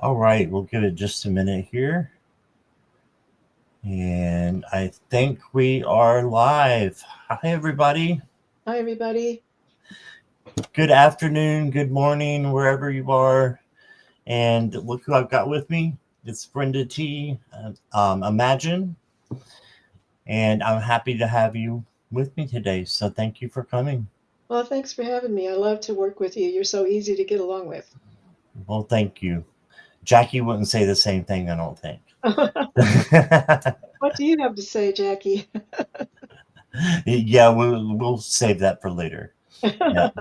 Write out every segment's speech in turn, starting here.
All right, we'll give it just a minute here. And I think we are live. Hi, everybody. Hi, everybody. Good afternoon, good morning, wherever you are. And look who I've got with me. It's Brenda T. Imagine. And I'm happy to have you with me today. So thank you for coming. Well, thanks for having me. I love to work with you. You're so easy to get along with. Well, thank you. Jackie wouldn't say the same thing, I don't think. What do you have to say, Jackie? Yeah, we'll save that for later. Yeah.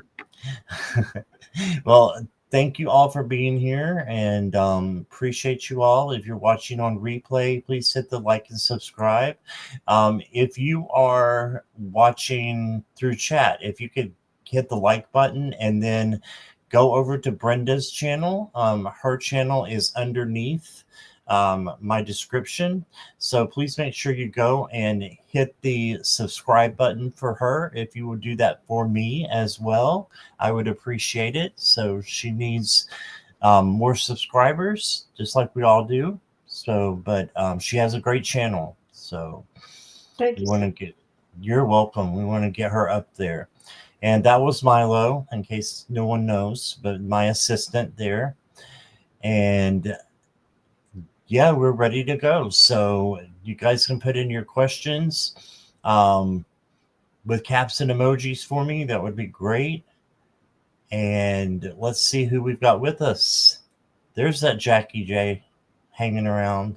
Well, thank you all for being here and appreciate you all. If you're watching on replay, please hit the like and subscribe. If you are watching through chat, if you could hit the like button and then go over to Brenda's channel. Her channel is underneath my description. So please make sure you go and hit the subscribe button for her. If you would do that for me as well, I would appreciate it. So she needs more subscribers, just like we all do. So, but she has a great channel. So Thank we you want so to get, you're welcome. We want to get her up there. And that was Milo, in case no one knows, but my assistant there. And yeah, we're ready to go. So you guys can put in your questions um, with caps and emojis for me. That would be great. And let's see who we've got with us. There's that Jackie J hanging around.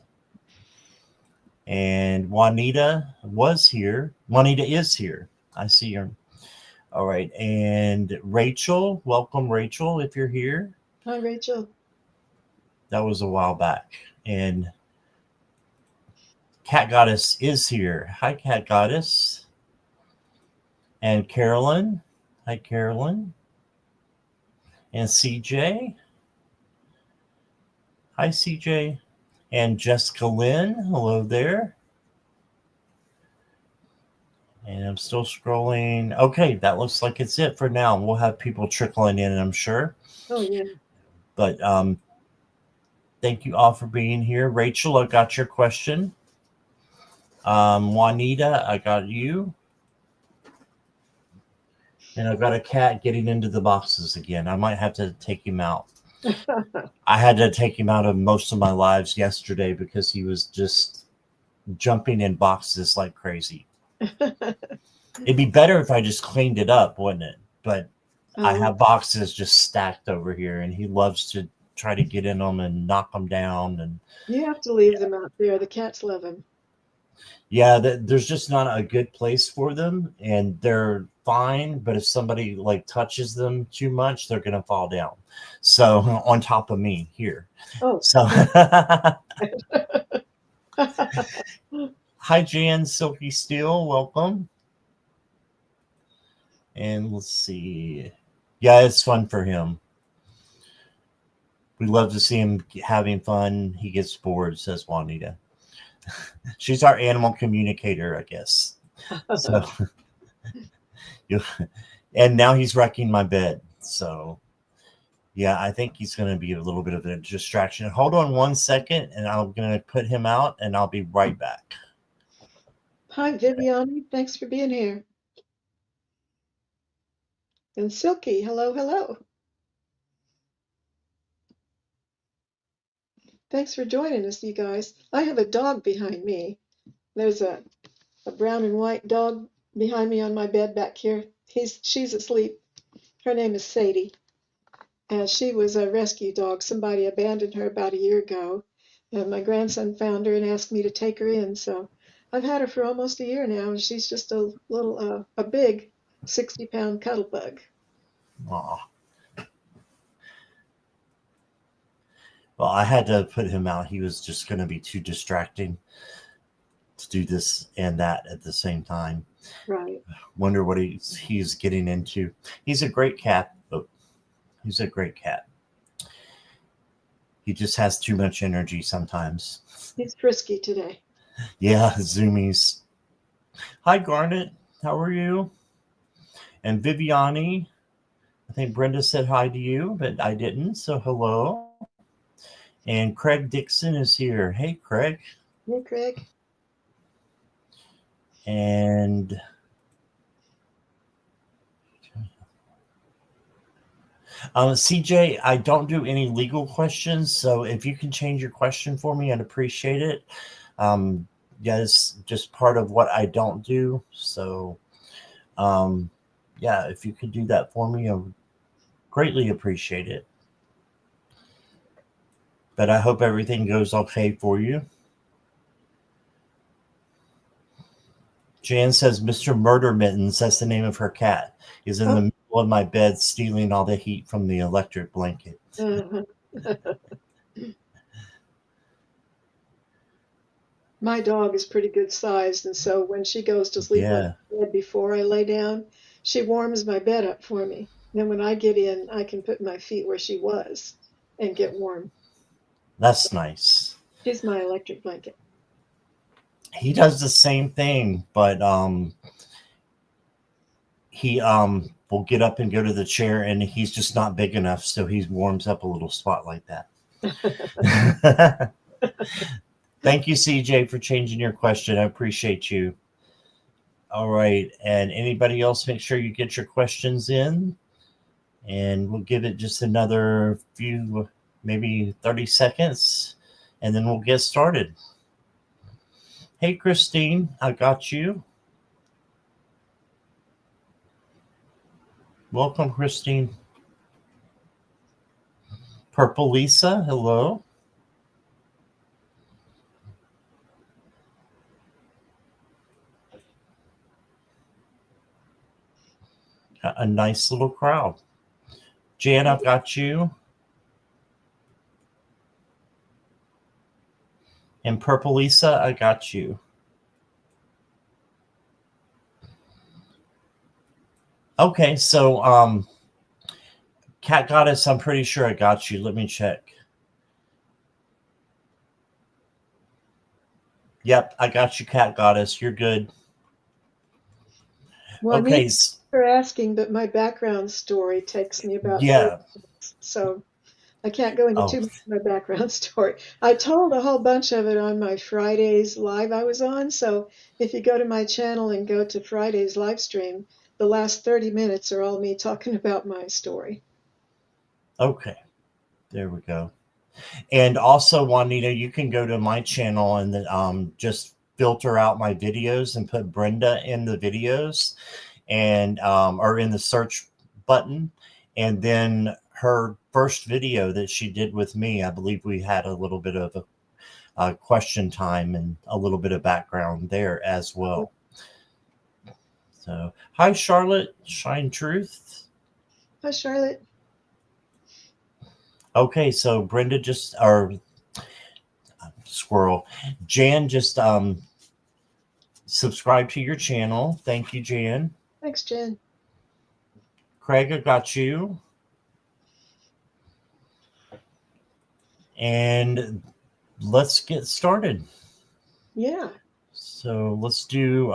And Juanita was here. Juanita is here. I see her. All right. And Rachel, welcome, Rachel, if you're here. Hi, Rachel. That was a while back. And Cat Goddess is here. Hi, Cat Goddess. And Carolyn. Hi, Carolyn. And CJ. Hi, CJ. And Jessica Lynn. Hello there. And I'm still scrolling. Okay, that looks like it's it for now. We'll have people trickling in, I'm sure. Oh, yeah. But thank you all for being here. Rachel, I got your question. Juanita, I got you. And I've got a cat getting into the boxes again. I might have to take him out. I had to take him out of most of my lives yesterday because he was just jumping in boxes like crazy. It'd be better if I just cleaned it up, wouldn't it? But I Oh, have boxes just stacked over here, and he loves to try to get in them and knock them down. And you have to leave them out there. The cats love them. yeah, there's just not a good place for them, and they're fine. But if somebody like touches them too much, they're gonna fall down. So on top of me here. Oh, So oh. hi, Jan Silky Steel, welcome. And let's see. Yeah, it's fun for him. We love to see him having fun. He gets bored, says Juanita. She's our animal communicator, I guess. So, and now he's wrecking my bed. So, yeah, I think he's going to be a little bit of a distraction. Hold on 1 second, and I'm going to put him out, and I'll be right back. Hi, Viviani. Thanks for being here. And Silky, hello, hello. Thanks for joining us, you guys. I have a dog behind me. There's a brown and white dog behind me on my bed back here. She's asleep. Her name is Sadie. And she was a rescue dog. Somebody abandoned her about a year ago. And my grandson found her and asked me to take her in. So I've had her for almost a year now, and she's just a little, a big 60-pound cuddle bug. Aw. Well, I had to put him out. He was just going to be too distracting to do this and that at the same time. Right. Wonder what he's getting into. He's a great cat. But he's a great cat. He just has too much energy sometimes. He's frisky today. Yeah, zoomies. Hi, Garnet. How are you? And Viviani. I think Brenda said hi to you, but I didn't. So hello. And Craig Dixon is here. Hey, Craig. Hey, Craig. And CJ, I don't do any legal questions, so if you can change your question for me, I'd appreciate it. Yeah, it's just part of what I don't do. So, yeah, if you could do that for me, I would greatly appreciate it. But I hope everything goes okay for you. Jan says Mr. Murder Mittens, that's the name of her cat, is in the middle of my bed stealing all the heat from the electric blanket. My dog is pretty good sized, and so when she goes to sleep on the bed before I lay down, she warms my bed up for me. Then when I get in, I can put my feet where she was and get warm. That's nice. She's my electric blanket. He does the same thing, but he will get up and go to the chair, and he's just not big enough, so he warms up a little spot like that. Thank you, CJ, for changing your question. I appreciate you. All right, and anybody else, make sure you get your questions in, and we'll give it just another few, maybe 30 seconds, and then we'll get started. Hey, Christine, I got you. Welcome, Christine. Purple Lisa, hello. A nice little crowd. Jan, I've got you. And Purple Lisa, I got you. Okay, so Cat Goddess, I'm pretty sure I got you. Let me check. Yep, I got you, Cat Goddess. You're good. Well, okay. Thanks for asking, but my background story takes me about 30 minutes, so I can't go into too much of my background story. I told a whole bunch of it on my Friday's live I was on, so if you go to my channel and go to Friday's live stream, the last 30 minutes are all me talking about my story. Okay, there we go. And also, Juanita, you can go to my channel and then just filter out my videos and put Brenda in the videos and or in the search button. And then her first video that she did with me, I believe we had a little bit of a question time and a little bit of background there as well. So, hi, Charlotte, Shine Truth. Hi, Charlotte. Okay, so Brenda just, or Squirrel, Jan just subscribe to your channel. Thank you, Jan. Thanks, Jan. Craig, I got you. And let's get started. Yeah. So let's do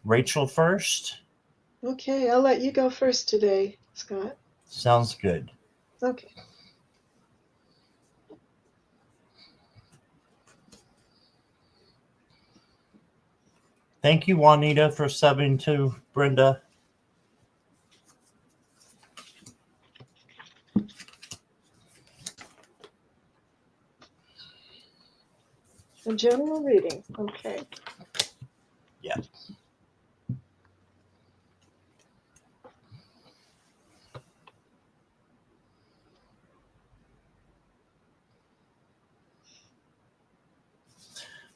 Rachel first. Okay, I'll let you go first today, Scott. Sounds good. Okay. Thank you, Juanita, for subbing to Brenda. A general reading. Okay. Yeah.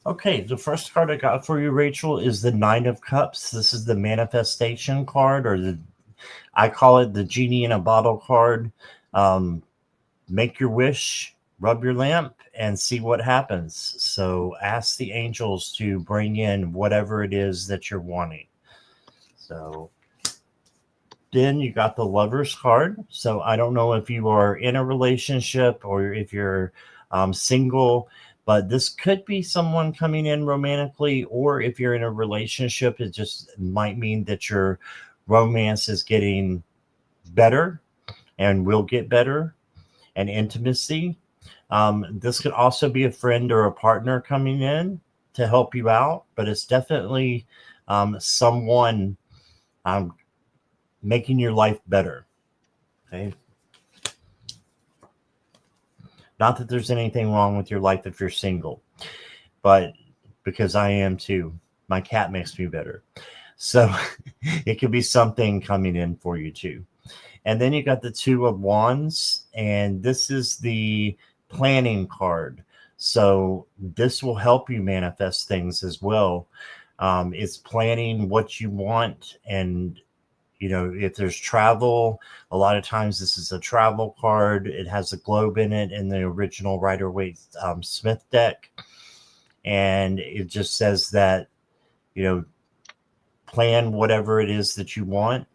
Okay, the first card I got for you, Rachel, is the Nine of Cups. This is the manifestation card, or I call it the genie in a bottle card. Make your wish, rub your lamp, and see what happens. So ask the angels to bring in whatever it is that you're wanting. So then you got the Lover's card. So I don't know if you are in a relationship or if you're single, but this could be someone coming in romantically, or if you're in a relationship, it just might mean that your romance is getting better and will get better, and intimacy. This could also be a friend or a partner coming in to help you out, but it's definitely someone um, making your life better. Okay. Not that there's anything wrong with your life if you're single, but because I am too, my cat makes me better. So it could be something coming in for you too. And then you got the Two of Wands, and this is the planning card. So this will help you manifest things as well. It's planning what you want, and if there's travel, a lot of times this is a travel card. It has a globe in it in the original Rider Waite Smith deck, and it just says that you know plan whatever it is that you want,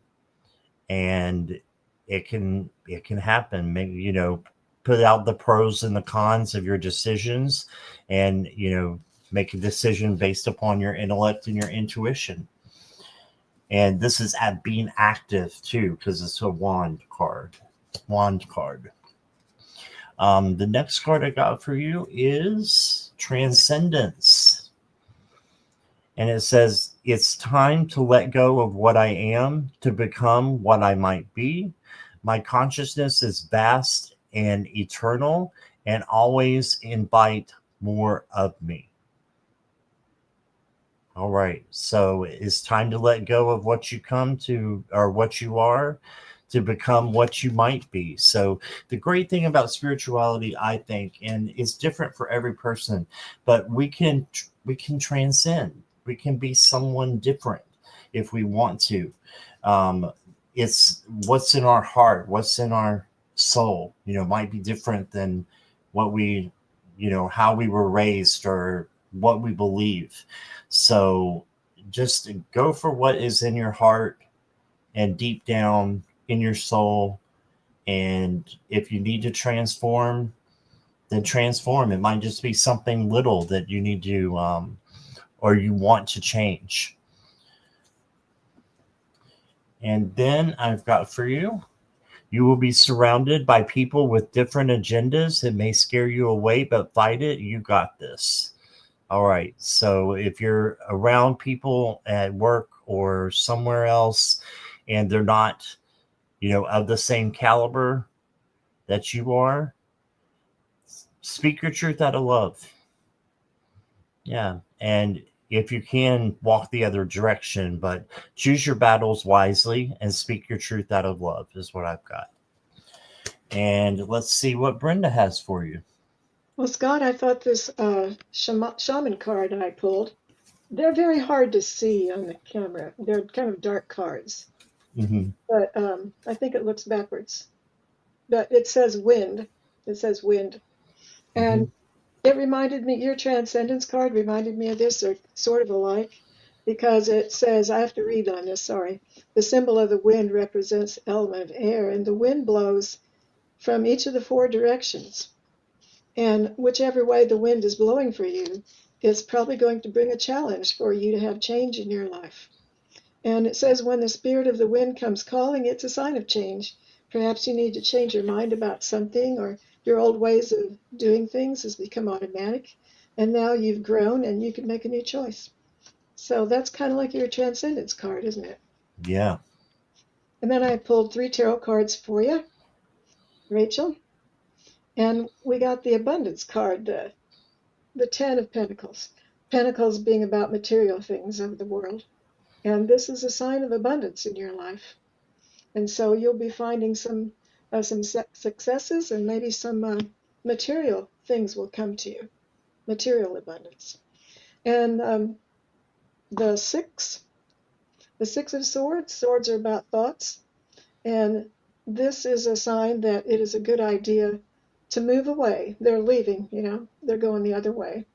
and it can happen. Maybe put out the pros and the cons of your decisions, and make a decision based upon your intellect and your intuition. And this is at being active too, because it's a wand card. The next card I got for you is Transcendence. And it says, it's time to let go of what I am to become what I might be. My consciousness is vast and eternal and always invite more of me. All right. So it's time to let go of what you come to or what you are to become what you might be. So the great thing about spirituality, I think, and it's different for every person, but we can transcend. We can be someone different if we want to. Um, it's what's in our heart, what's in our soul, might be different than what how we were raised or what we believe. So just go for what is in your heart and deep down in your soul. And if you need to transform, then transform. It might just be something little that you need to, or you want to change. And then I've got for you, you will be surrounded by people with different agendas that may scare you away, but fight it. You got this. All right. So if you're around people at work or somewhere else and they're not, of the same caliber that you are, speak your truth out of love. Yeah. And if you can, walk the other direction, but choose your battles wisely and speak your truth out of love is what I've got. And let's see what Brenda has for you. Well, Scott, I thought this shaman card I pulled, they're very hard to see on the camera. They're kind of dark cards, Mm-hmm. but I think it looks backwards. But it says wind. It says wind. Mm-hmm. And it reminded me, your transcendence card reminded me of this, or sort of alike, because it says, I have to read on this, sorry. The symbol of the wind represents the element of air, and the wind blows from each of the four directions. And whichever way the wind is blowing for you, it's probably going to bring a challenge for you to have change in your life. And it says, when the spirit of the wind comes calling, it's a sign of change. Perhaps you need to change your mind about something, or your old ways of doing things has become automatic. And now you've grown and you can make a new choice. So that's kind of like your transcendence card, isn't it? Yeah. And then I pulled 3 tarot cards for you, Rachel. And we got the abundance card, the 10 of Pentacles. Pentacles being about material things of the world. And this is a sign of abundance in your life. And so you'll be finding some successes, and maybe some material things will come to you, material abundance. And the six, the 6 of Swords, swords are about thoughts. And this is a sign that it is a good idea to move away. They're leaving, they're going the other way.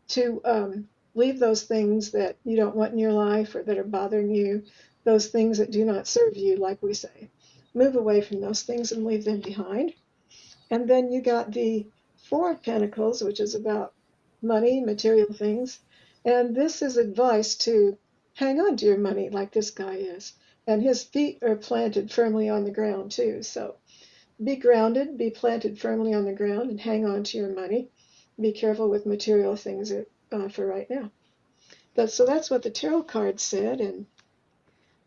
To leave those things that you don't want in your life or that are bothering you, those things that do not serve you, like we say. Move away from those things and leave them behind. And then you got the 4 of Pentacles, which is about money, material things. And this is advice to hang on to your money like this guy is. And his feet are planted firmly on the ground too. So Be grounded, be planted firmly on the ground, and hang on to your money. Be careful with material things for right now. So that's what the tarot card said, and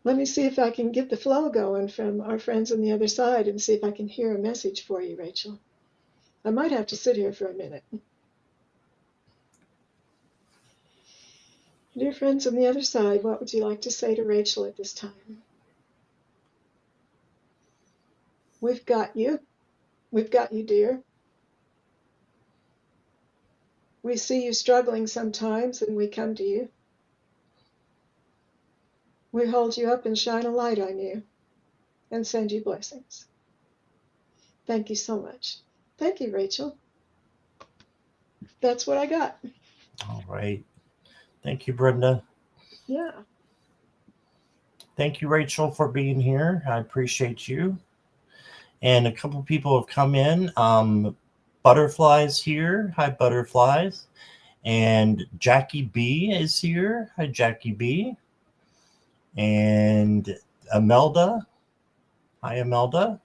let me see if I can get the flow going from our friends on the other side and see if I can hear a message for you, Rachel. I might have to sit here for a minute. Dear friends on the other side, what would you like to say to Rachel at this time? We've got you. We've got you, dear. We see you struggling sometimes, and we come to you. We hold you up and shine a light on you and send you blessings. Thank you so much. Thank you, Rachel. That's what I got. All right. Thank you, Brenda. Yeah. Thank you, Rachel, for being here. I appreciate you. And a couple people have come in. Butterflies here. Hi, Butterflies. And Jackie B is here. Hi, Jackie B. And Imelda. Hi, Imelda.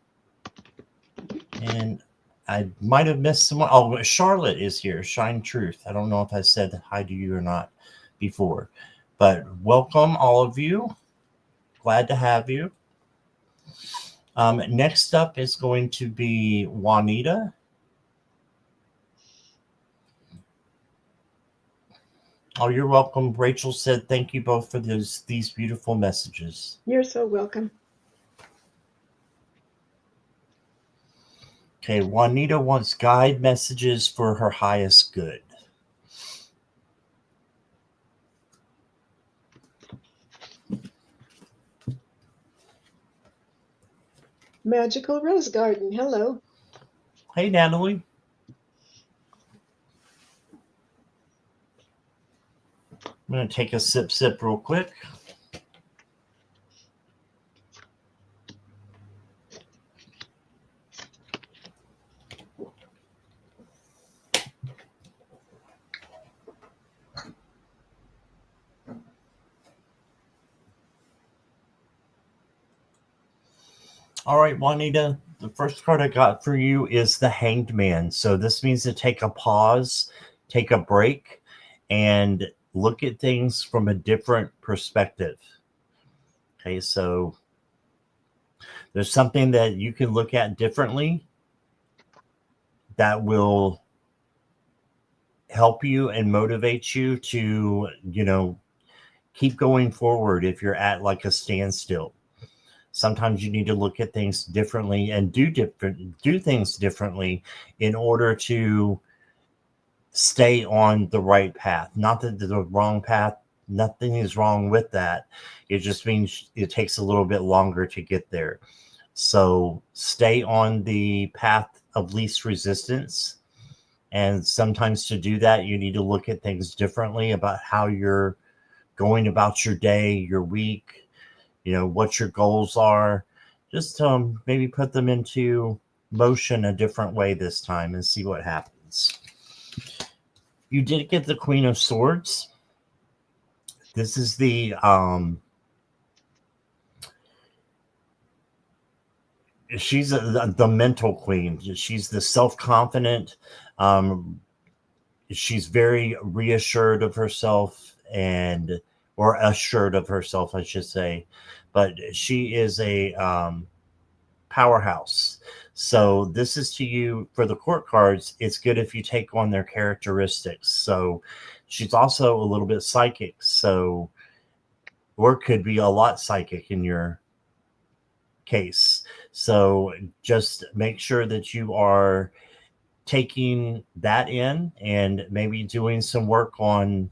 And I might have missed someone. Oh, Charlotte is here. Shine Truth. I don't know if I said hi to you or not before. But welcome, all of you. Glad to have you. Next up is going to be Juanita. Oh, you're welcome. Rachel said thank you both for these beautiful messages. You're so welcome. Okay, Juanita wants guide messages for her highest good. Magical Rose Garden. Hello. Hey, Natalie. I'm going to take a sip real quick. All right, Juanita, the first card I got for you is the Hanged Man. So this means to take a pause, take a break, and look at things from a different perspective. Okay, so there's something that you can look at differently that will help you and motivate you to, keep going forward if you're at like a standstill. Sometimes you need to look at things differently and do things differently in order to stay on the right path. Not that the wrong path, nothing is wrong with that. It just means it takes a little bit longer to get there. So stay on the path of least resistance. And sometimes to do that, you need to look at things differently about how you're going about your day, your week, what your goals are. Just maybe put them into motion a different way this time and see what happens. You did get the Queen of Swords. This is the she's the mental queen. She's the self-confident. She's very reassured of herself or assured of herself, I should say. But she is a powerhouse. So this is to you for the court cards. It's good if you take on their characteristics. So she's also a little bit psychic. So, or could be a lot psychic in your case. So just make sure that you are taking that in and maybe doing some work on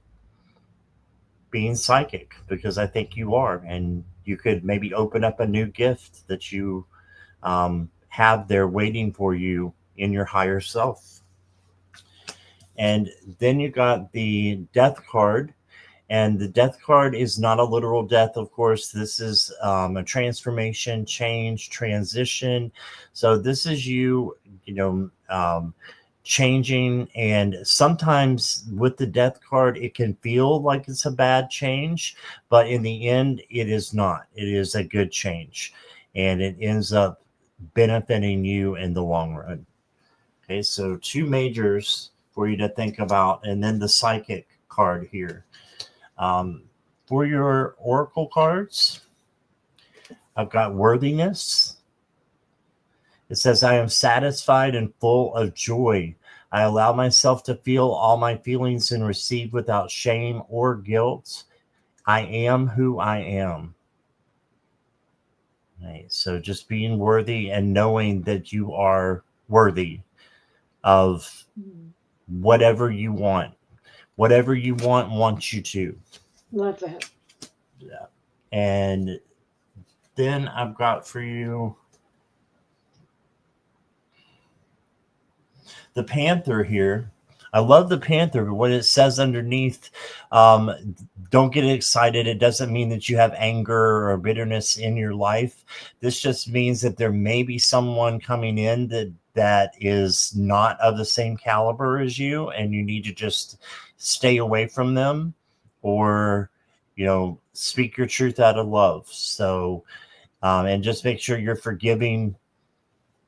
being psychic, because I think you are, and you could maybe open up a new gift that you have there waiting for you in your higher self. And then you got the Death card. And the Death card is not a literal death, of course. This is a transformation, change, transition. So this is you, changing. And sometimes with the Death card, it can feel like it's a bad change, but in the end, it is not. It is a good change. And it ends up benefiting you in the long run. Okay, so two majors for you to think about, and then the psychic card here. Um, for your oracle cards, I've got worthiness. It says, I am satisfied and full of joy. I allow myself to feel all my feelings and receive without shame or guilt. I am who I am. Right, so just being worthy and knowing that you are worthy of whatever you want. Whatever you want wants you to. Love that. Yeah. And then I've got for you the Panther here. I love the Panther, but what it says underneath, don't get excited. It doesn't mean that you have anger or bitterness in your life. This just means that there may be someone coming in that is not of the same caliber as you, and you need to just stay away from them, or speak your truth out of love. So, and just make sure you're forgiving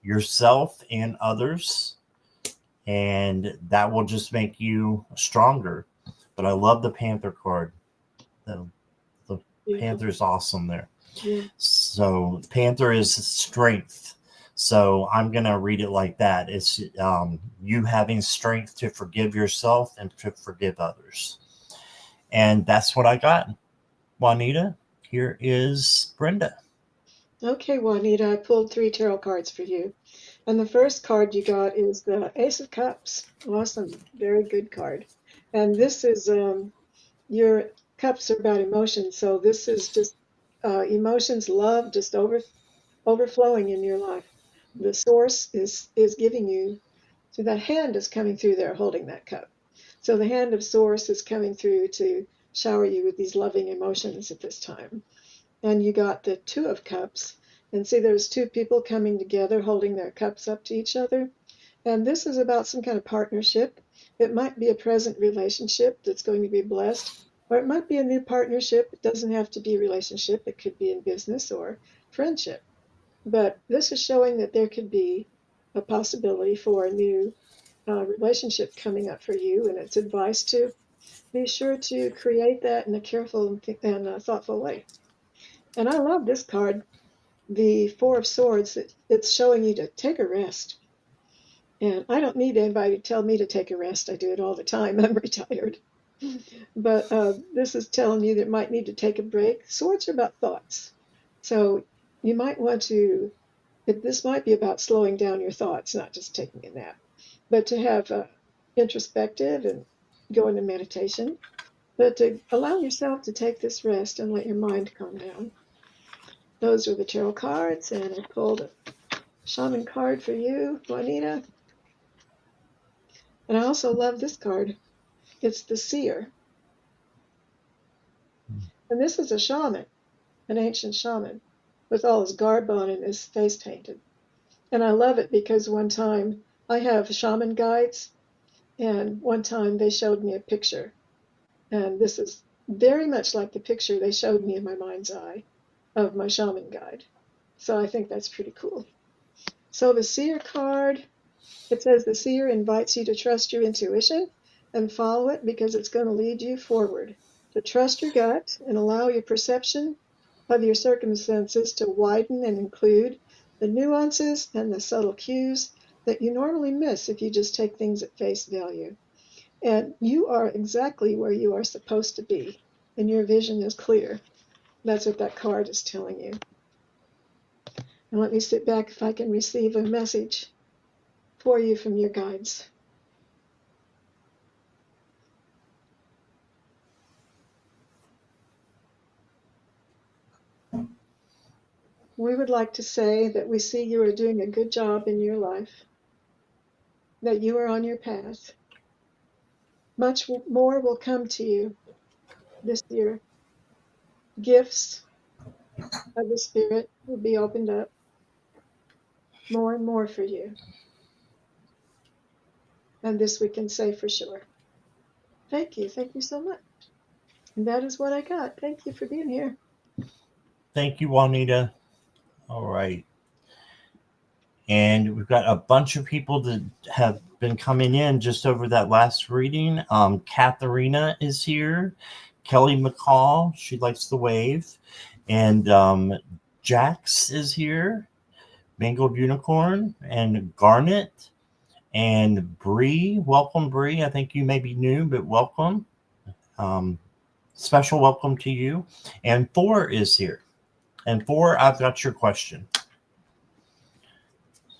yourself and others, and that will just make you stronger. But I love the Panther card. The Panther is awesome there. Yeah. So Panther is strength. So I'm going to read it like that. It's you having strength to forgive yourself and to forgive others. And that's what I got. Juanita, here is Brenda. Okay, Juanita, I pulled 3 tarot cards for you. And the first card you got is the Ace of Cups. Awesome. Very good card. And this is your cups are about emotions. So this is just emotions, love, just overflowing in your life. The source is giving you, so that hand is coming through there holding that cup. So the hand of source is coming through to shower you with these loving emotions at this time. And you got the Two of Cups. And see, there's 2 people coming together holding their cups up to each other. And this is about some kind of partnership. It might be a present relationship that's going to be blessed, or it might be a new partnership. It doesn't have to be a relationship. It could be in business or friendship. But this is showing that there could be a possibility for a new relationship coming up for you. And it's advice to be sure to create that in a careful and thoughtful way. And I love this card, the Four of Swords. It's showing you to take a rest. And I don't need anybody to tell me to take a rest. I do it all the time. I'm retired. But this is telling you that you might need to take a break. Swords are about thoughts. So you might want to, this might be about slowing down your thoughts, not just taking a nap, but to have introspective and go into meditation, but to allow yourself to take this rest and let your mind calm down. Those are the tarot cards, and I pulled a shaman card for you, Juanita. And I also love this card. It's the seer. And this is a shaman, an ancient shaman, with all his garb on and his face painted. And I love it because one time I have shaman guides, and one time they showed me a picture. And this is very much like the picture they showed me in my mind's eye of my shaman guide. So I think that's pretty cool. So the seer card, it says the seer invites you to trust your intuition and follow it because it's going to lead you forward. To trust your gut and allow your perception of your circumstances to widen and include the nuances and the subtle cues that you normally miss if you just take things at face value. And you are exactly where you are supposed to be, and your vision is clear. That's what that card is telling you. And let me sit back if I can receive a message for you from your guides. We would like to say that we see you are doing a good job in your life, that you are on your path. Much more will come to you this year. Gifts of the Spirit will be opened up more and more for you. And this we can say for sure. Thank you. Thank you so much. And that is what I got. Thank you for being here. Thank you, Juanita. All right. And we've got a bunch of people that have been coming in just over that last reading. Katharina is here. Kelly McCall, she likes the wave. And Jax is here. Mangled Unicorn and Garnet and Bree. Welcome, Bree. I think you may be new, but welcome. Special welcome to you. And Four is here. And Four, I've got your question.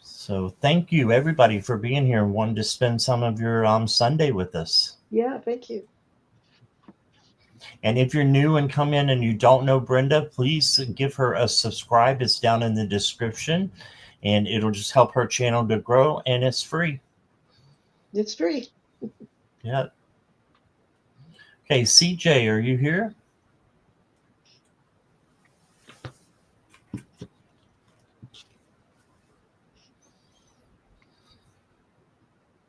So thank you, everybody, for being here and wanting to spend some of your Sunday with us. Yeah, thank you. And if you're new and come in and you don't know Brenda, please give her a subscribe. It's down in the description, and it'll just help her channel to grow, and it's free. It's free. Yeah. Okay, CJ, are you here?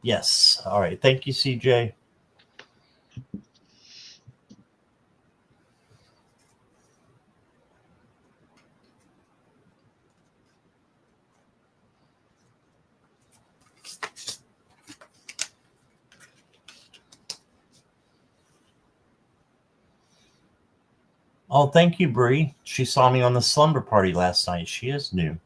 Yes. All right. Thank you, CJ. Oh, thank you, Bree. She saw me on the slumber party last night. She is new.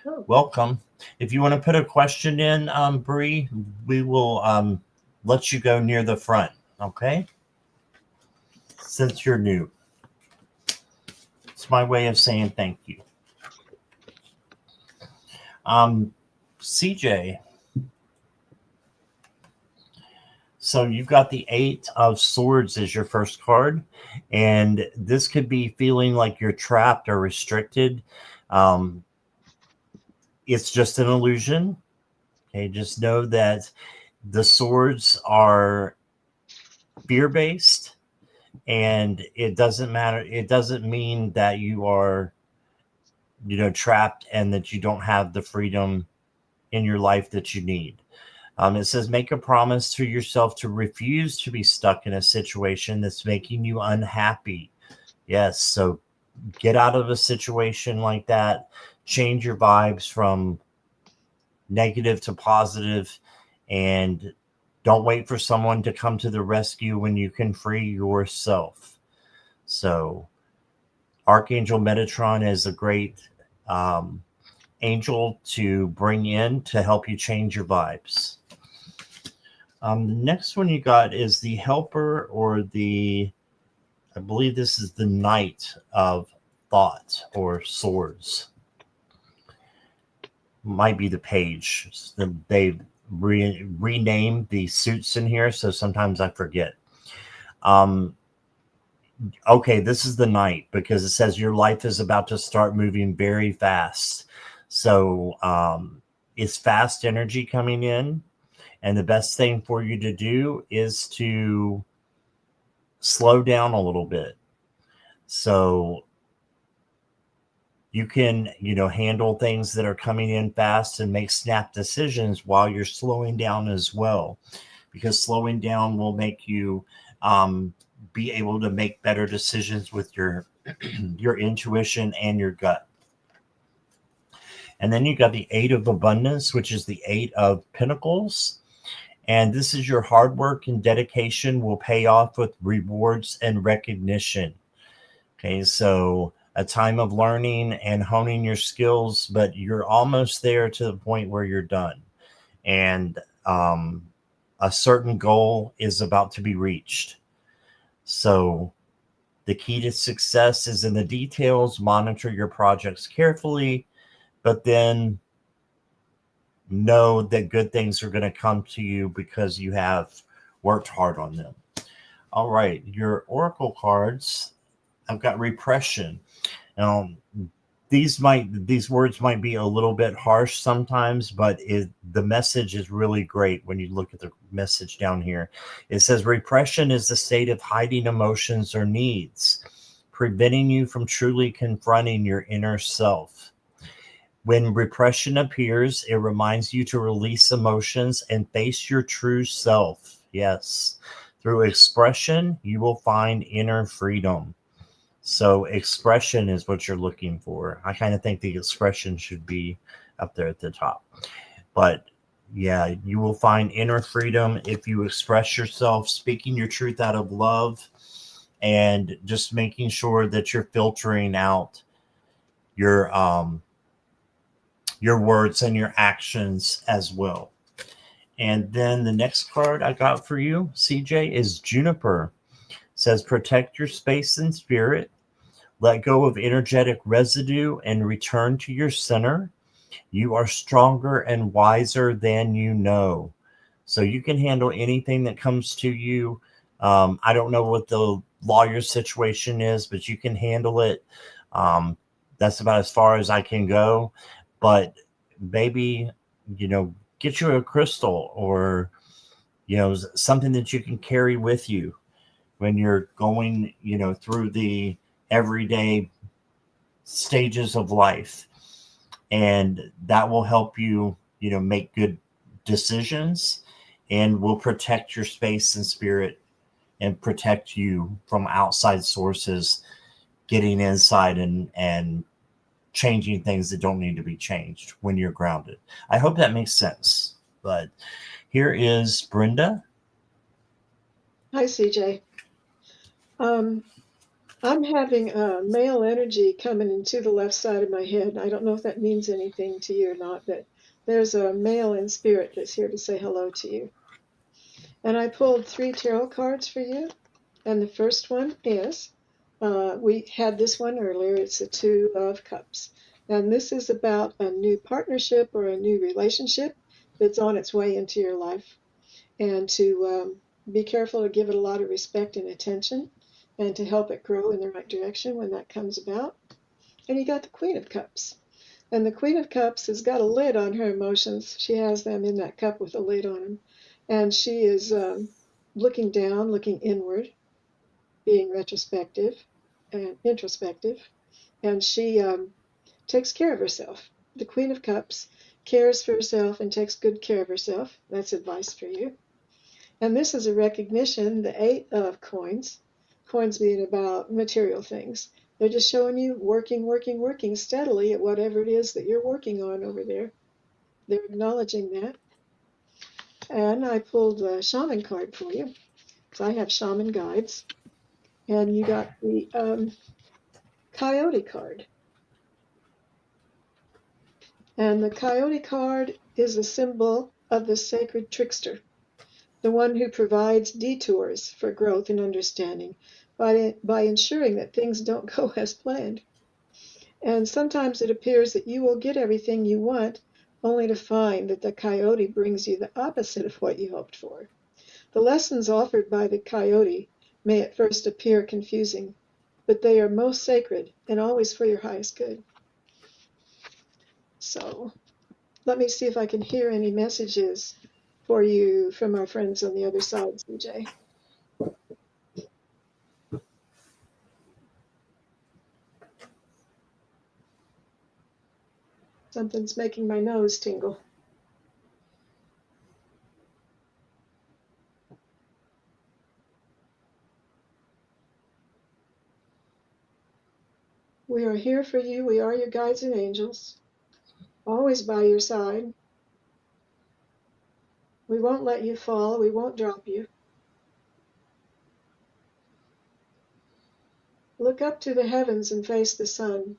Oh. Welcome. If you want to put a question in, Bree, we will let you go near the front, okay? Since you're new. It's my way of saying thank you. CJ. So you've got the Eight of Swords as your first card, and this could be feeling like you're trapped or restricted. It's just an illusion. Okay, just know that the swords are fear-based, and it doesn't matter. It doesn't mean that you are, trapped and that you don't have the freedom in your life that you need. It says, make a promise to yourself to refuse to be stuck in a situation that's making you unhappy. Yes. So get out of a situation like that. Change your vibes from negative to positive, and don't wait for someone to come to the rescue when you can free yourself. So Archangel Metatron is a great angel to bring in to help you change your vibes. The next one you got is the Helper, or I believe this is the Knight of Thought or Swords. Might be the Page. They renamed the suits in here, so sometimes I forget. Okay, this is the Knight, because it says your life is about to start moving very fast. So it's fast energy coming in. And the best thing for you to do is to slow down a little bit. So you can, handle things that are coming in fast and make snap decisions while you're slowing down as well. Because slowing down will make you be able to make better decisions with your your intuition and your gut. And then you got the Eight of Abundance, which is the Eight of Pentacles. And this is your hard work and dedication will pay off with rewards and recognition. Okay, so a time of learning and honing your skills, but you're almost there to the point where you're done. And a certain goal is about to be reached. So the key to success is in the details. Monitor your projects carefully, but then know that good things are going to come to you because you have worked hard on them. All right, your oracle cards. I've got repression. Now, these words might be a little bit harsh sometimes, but the message is really great when you look at the message down here. It says repression is the state of hiding emotions or needs, preventing you from truly confronting your inner self. When repression appears, it reminds you to release emotions and face your true self. Yes. Through expression, you will find inner freedom. So expression is what you're looking for. I kind of think the expression should be up there at the top. But yeah, you will find inner freedom if you express yourself, speaking your truth out of love, and just making sure that you're filtering out your words and your actions as well. And then the next card I got for you, CJ, is Juniper. It says protect your space and spirit, let go of energetic residue and return to your center. You are stronger and wiser than you know. So you can handle anything that comes to you. I don't know what the lawyer situation is, but you can handle it. That's about as far as I can go. But maybe, get you a crystal or, something that you can carry with you when you're going, through the everyday stages of life. And that will help you, make good decisions and will protect your space and spirit and protect you from outside sources getting inside and changing things that don't need to be changed when you're grounded. I hope that makes sense. But here is Brenda. Hi, CJ. I'm having male energy coming into the left side of my head. I don't know if that means anything to you or not, but there's a male in spirit that's here to say hello to you. And I pulled 3 tarot cards for you. And the first one is, we had this one earlier, it's a 2 of Cups. And this is about a new partnership or a new relationship that's on its way into your life. And to be careful to give it a lot of respect and attention and to help it grow in the right direction when that comes about. And you got the Queen of Cups. And the Queen of Cups has got a lid on her emotions. She has them in that cup with a lid on them. And she is looking down, looking inward, being retrospective and introspective. And she takes care of herself. The Queen of Cups cares for herself and takes good care of herself. That's advice for you. And this is a recognition, the 8 of coins being about material things. They're just showing you working steadily at whatever it is that you're working on over there. They're acknowledging that. And I pulled the shaman card for you. So I have shaman guides. And you got the coyote card. And the coyote card is a symbol of the sacred trickster, the one who provides detours for growth and understanding by ensuring that things don't go as planned. And sometimes it appears that you will get everything you want, only to find that the coyote brings you the opposite of what you hoped for. The lessons offered by the coyote may at first appear confusing, but they are most sacred and always for your highest good. So let me see if I can hear any messages for you from our friends on the other side, CJ. Something's making my nose tingle. We are here for you. We are your guides and angels, always by your side. We won't let you fall. We won't drop you. Look up to the heavens and face the sun.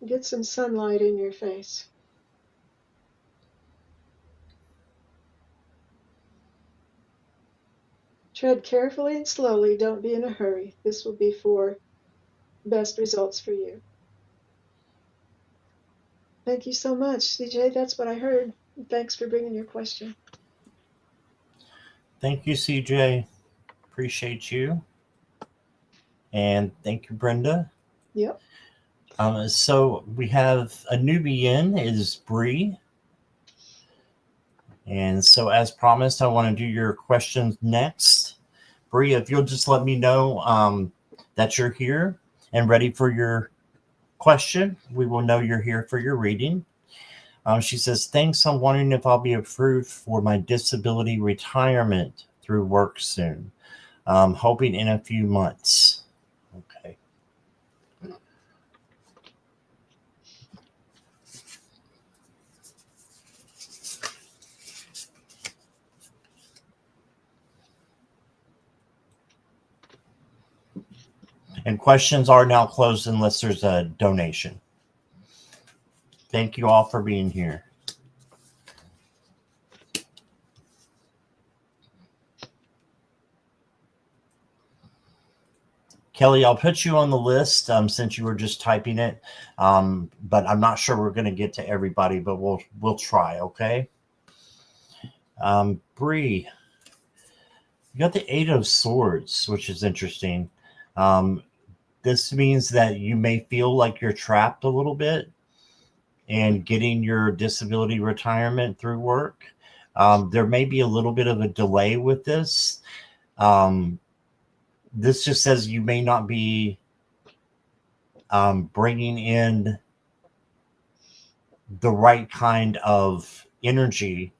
Get some sunlight in your face. Tread carefully and slowly. Don't be in a hurry. This will be for best results for you. Thank you so much, CJ. That's what I heard. Thanks for bringing your question. Thank you, CJ. Appreciate you. And thank you, Brenda. Yep. So we have a newbie in is Bree. And so as promised, I want to do your questions next. Bree, if you'll just let me know that you're here and ready for your question, we will know you're here for your reading. She says, thanks. I'm wondering if I'll be approved for my disability retirement through work soon. Hoping in a few months. Okay. And questions are now closed unless there's a donation. Thank you all for being here. Kelly, I'll put you on the list since you were just typing it, but I'm not sure we're going to get to everybody, but we'll try. Okay. Bree, you got the Eight of Swords, which is interesting. This means that you may feel like you're trapped a little bit and getting your disability retirement through work. There may be a little bit of a delay with this. This just says you may not be bringing in the right kind of energy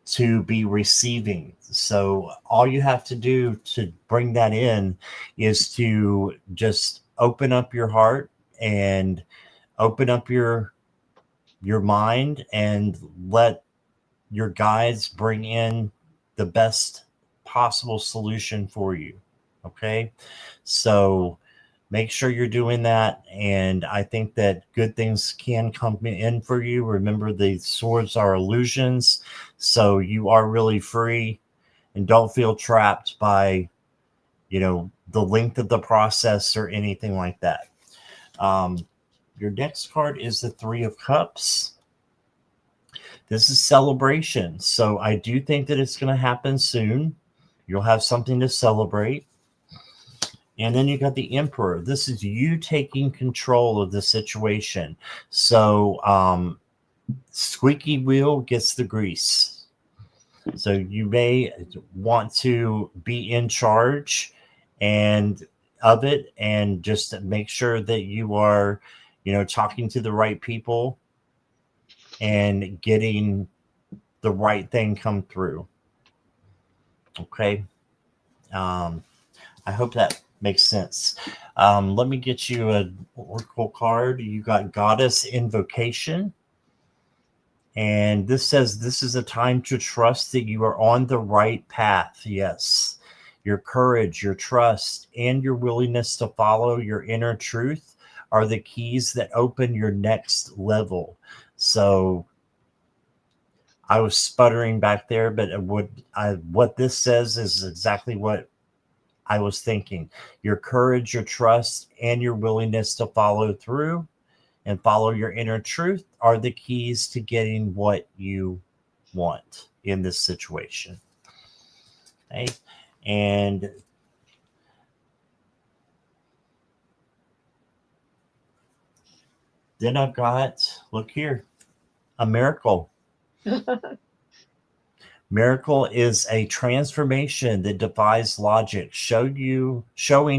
to be receiving. So all you have to do to bring that in is to just open up your heart and open up your mind and let your guides bring in the best possible solution for you. Okay? So make sure you're doing that, and I think that good things can come in for you. Remember, the swords are illusions, so you are really free, and don't feel trapped by the length of the process or anything like that. Your next card is the Three of Cups. This is celebration, so I do think that it's going to happen soon. You'll have something to celebrate. And then you got the Emperor. This is you taking control of the situation. So squeaky wheel gets the grease. So you may want to be in charge and of it, and just make sure that you are, talking to the right people and getting the right thing come through. Okay. I hope that makes sense. Let me get you an oracle card. You got Goddess Invocation. And this says this is a time to trust that you are on the right path. Yes. Your courage, your trust, and your willingness to follow your inner truth are the keys that open your next level. So I was sputtering back there, but what this says is exactly what I was thinking. Your courage, your trust, and your willingness to follow through and follow your inner truth are the keys to getting what you want in this situation. Okay. And then I've got, look here, a miracle. Miracle is a transformation that defies logic, showing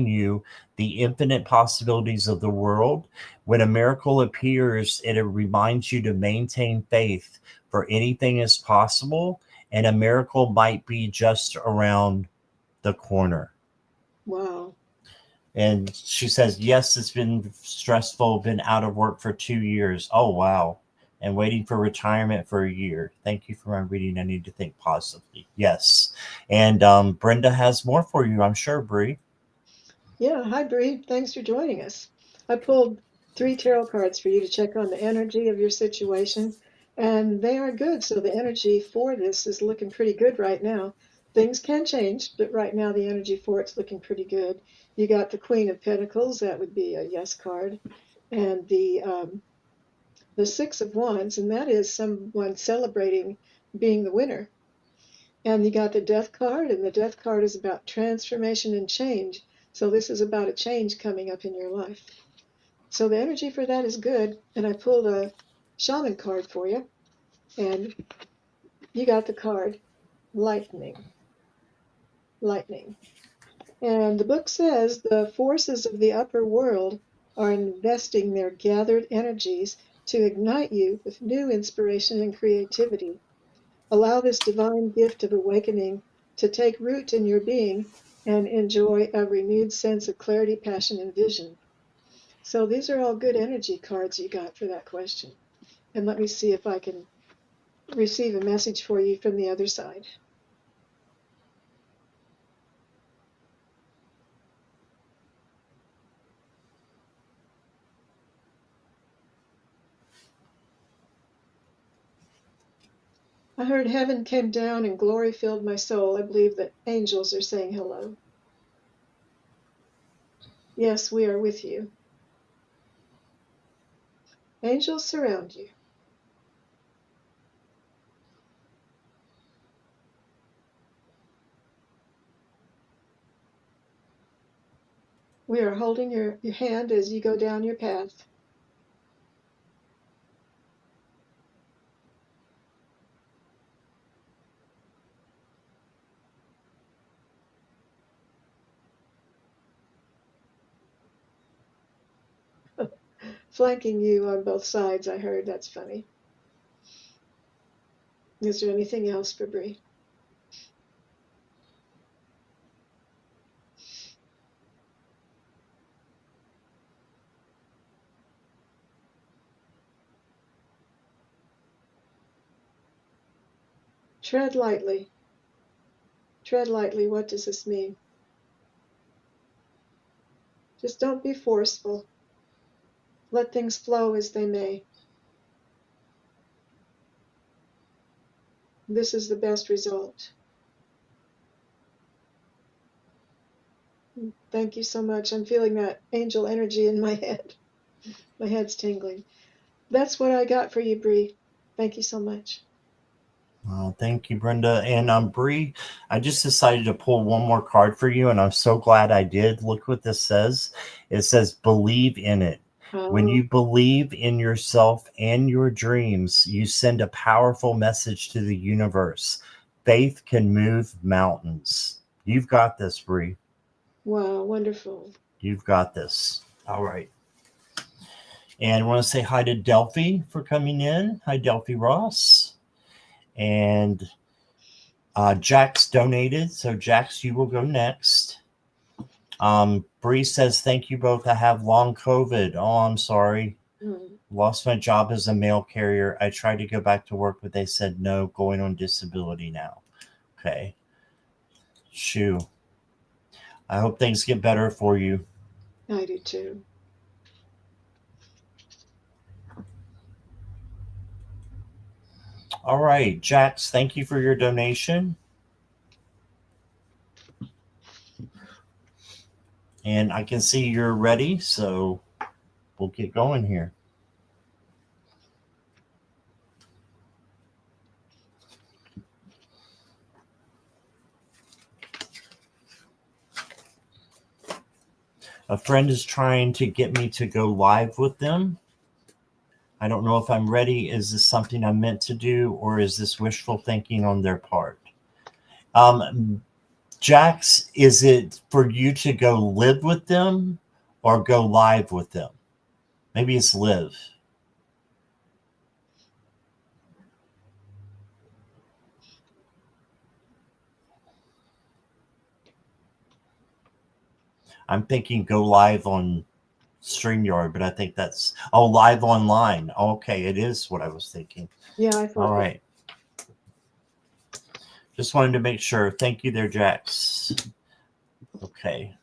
you the infinite possibilities of the world. When a miracle appears, it reminds you to maintain faith, for anything is possible, and a miracle might be just around the corner. Wow. And she says, yes, it's been stressful, been out of work for 2 years. Oh, wow. And waiting for retirement for a year. Thank you for my reading. I need to think positively. Yes. And Brenda has more for you, I'm sure, Bree. Yeah, hi Bree. Thanks for joining us. I pulled 3 tarot cards for you to check on the energy of your situation, and they are good. So the energy for this is looking pretty good right now. Things can change, but right now the energy for it's looking pretty good. You got the Queen of Pentacles, that would be a yes card, and the Six of Wands, and that is someone celebrating being the winner. And you got the Death card, and the Death card is about transformation and change. So this is about a change coming up in your life. So the energy for that is good. And I pulled a Shaman card for you, and you got the card Lightning. Lightning. And the book says the forces of the upper world are investing their gathered energies to ignite you with new inspiration and creativity. Allow this divine gift of awakening to take root in your being and enjoy a renewed sense of clarity, passion, and vision. So these are all good energy cards you got for that question. And let me see if I can receive a message for you from the other side. I heard heaven came down and glory filled my soul. I believe that angels are saying hello. Yes, we are with you. Angels surround you. We are holding your hand as you go down your path. Flanking you on both sides, I heard. That's funny. Is there anything else for Bree? Tread lightly. Tread lightly. What does this mean? Just don't be forceful. Let things flow as they may. This is the best result. Thank you so much. I'm feeling that angel energy in my head. My head's tingling. That's what I got for you, Bree. Thank you so much. Thank you, Brenda. And Bree, I just decided to pull one more card for you, and I'm so glad I did. Look what this says. It says, believe in it. When Oh, you believe in yourself and your dreams, you send a powerful message to the universe. Faith can move mountains. You've got this, Bree. wow, wonderful. You've got this. All right. And I want to say hi to Delphi for coming in. Hi, Delphi Ross. And Jax donated. So, Jax, you will go next. Bree says, thank you both. I have long COVID. Oh, I'm sorry. Mm. Lost my job as a mail carrier. I tried to go back to work, but they said no, going on disability now. Okay. Shoo. I hope things get better for you. I do too. All right, Jax, thank you for your donation. And I can see you're ready, so we'll get going here. A friend is trying to get me to go live with them. I don't know if I'm ready. Is this something I'm meant to do, or is this wishful thinking on their part? Jax, is it for you to go live with them or go live with them? Maybe it's live. I'm thinking go live on StreamYard, but I think that's live online. Okay, it is what I was thinking. Yeah, I All thought that. right. Just wanted to make sure. Thank you there, Jax. Okay.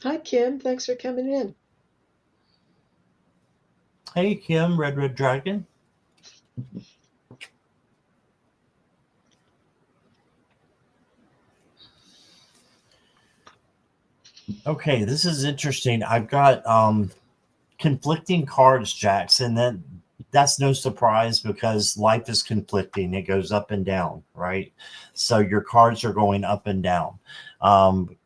Hi, Kim. Thanks for coming in. Hey, Kim, Red Dragon. Okay, this is interesting. I've got conflicting cards, Jax, and that's no surprise because life is conflicting. It goes up and down, right? So your cards are going up and down.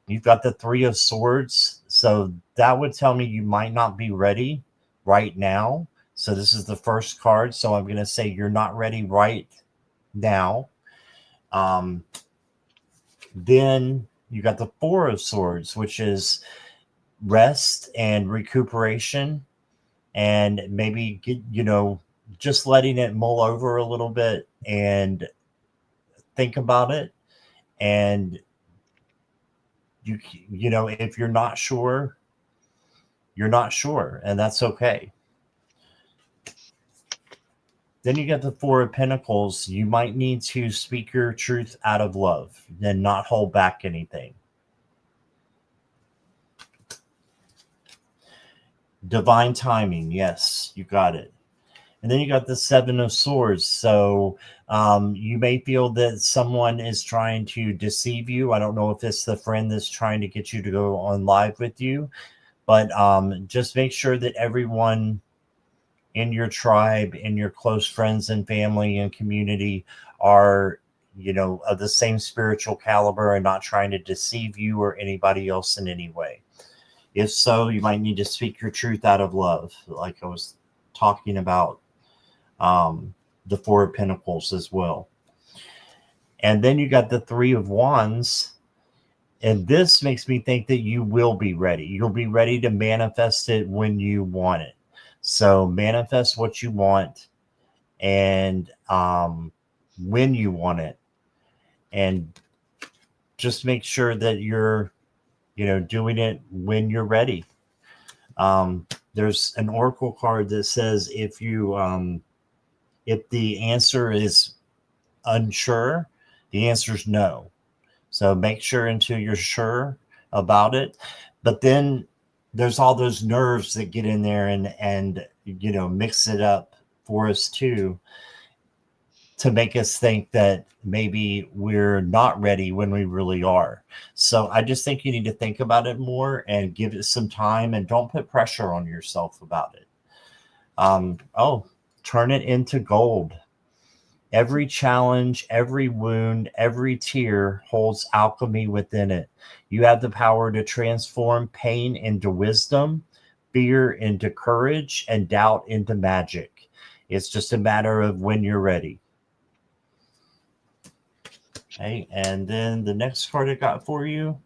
You've got the Three of Swords, so that would tell me you might not be ready right now. So this is the first card. So I'm going to say you're not ready right now. Then you got the Four of Swords, which is rest and recuperation, and maybe get, just letting it mull over a little bit and think about it. And if you're not sure, you're not sure, and that's okay. Then you get the Four of Pentacles. You might need to speak your truth out of love and not hold back anything. Divine timing. Yes, you got it. And then you got the Seven of Swords. So you may feel that someone is trying to deceive you. I don't know if it's the friend that's trying to get you to go on live with you, but just make sure that everyone in your tribe, in your close friends and family and community are, of the same spiritual caliber and not trying to deceive you or anybody else in any way. If so, you might need to speak your truth out of love, like I was talking about the Four of Pentacles as well. And then you got the Three of Wands. And this makes me think that you will be ready. You'll be ready to manifest it when you want it. So manifest what you want and when you want it. And just make sure that you're, doing it when you're ready. There's an oracle card that says if the answer is unsure, the answer is no. So make sure until you're sure about it. But then there's all those nerves that get in there and mix it up for us too, to make us think that maybe we're not ready when we really are. So I just think you need to think about it more and give it some time, and don't put pressure on yourself about it. Turn it into gold. Every challenge, every wound, every tear holds alchemy within it. You have the power to transform pain into wisdom, fear into courage, and doubt into magic. It's just a matter of when you're ready. Okay, and then the next card I got for you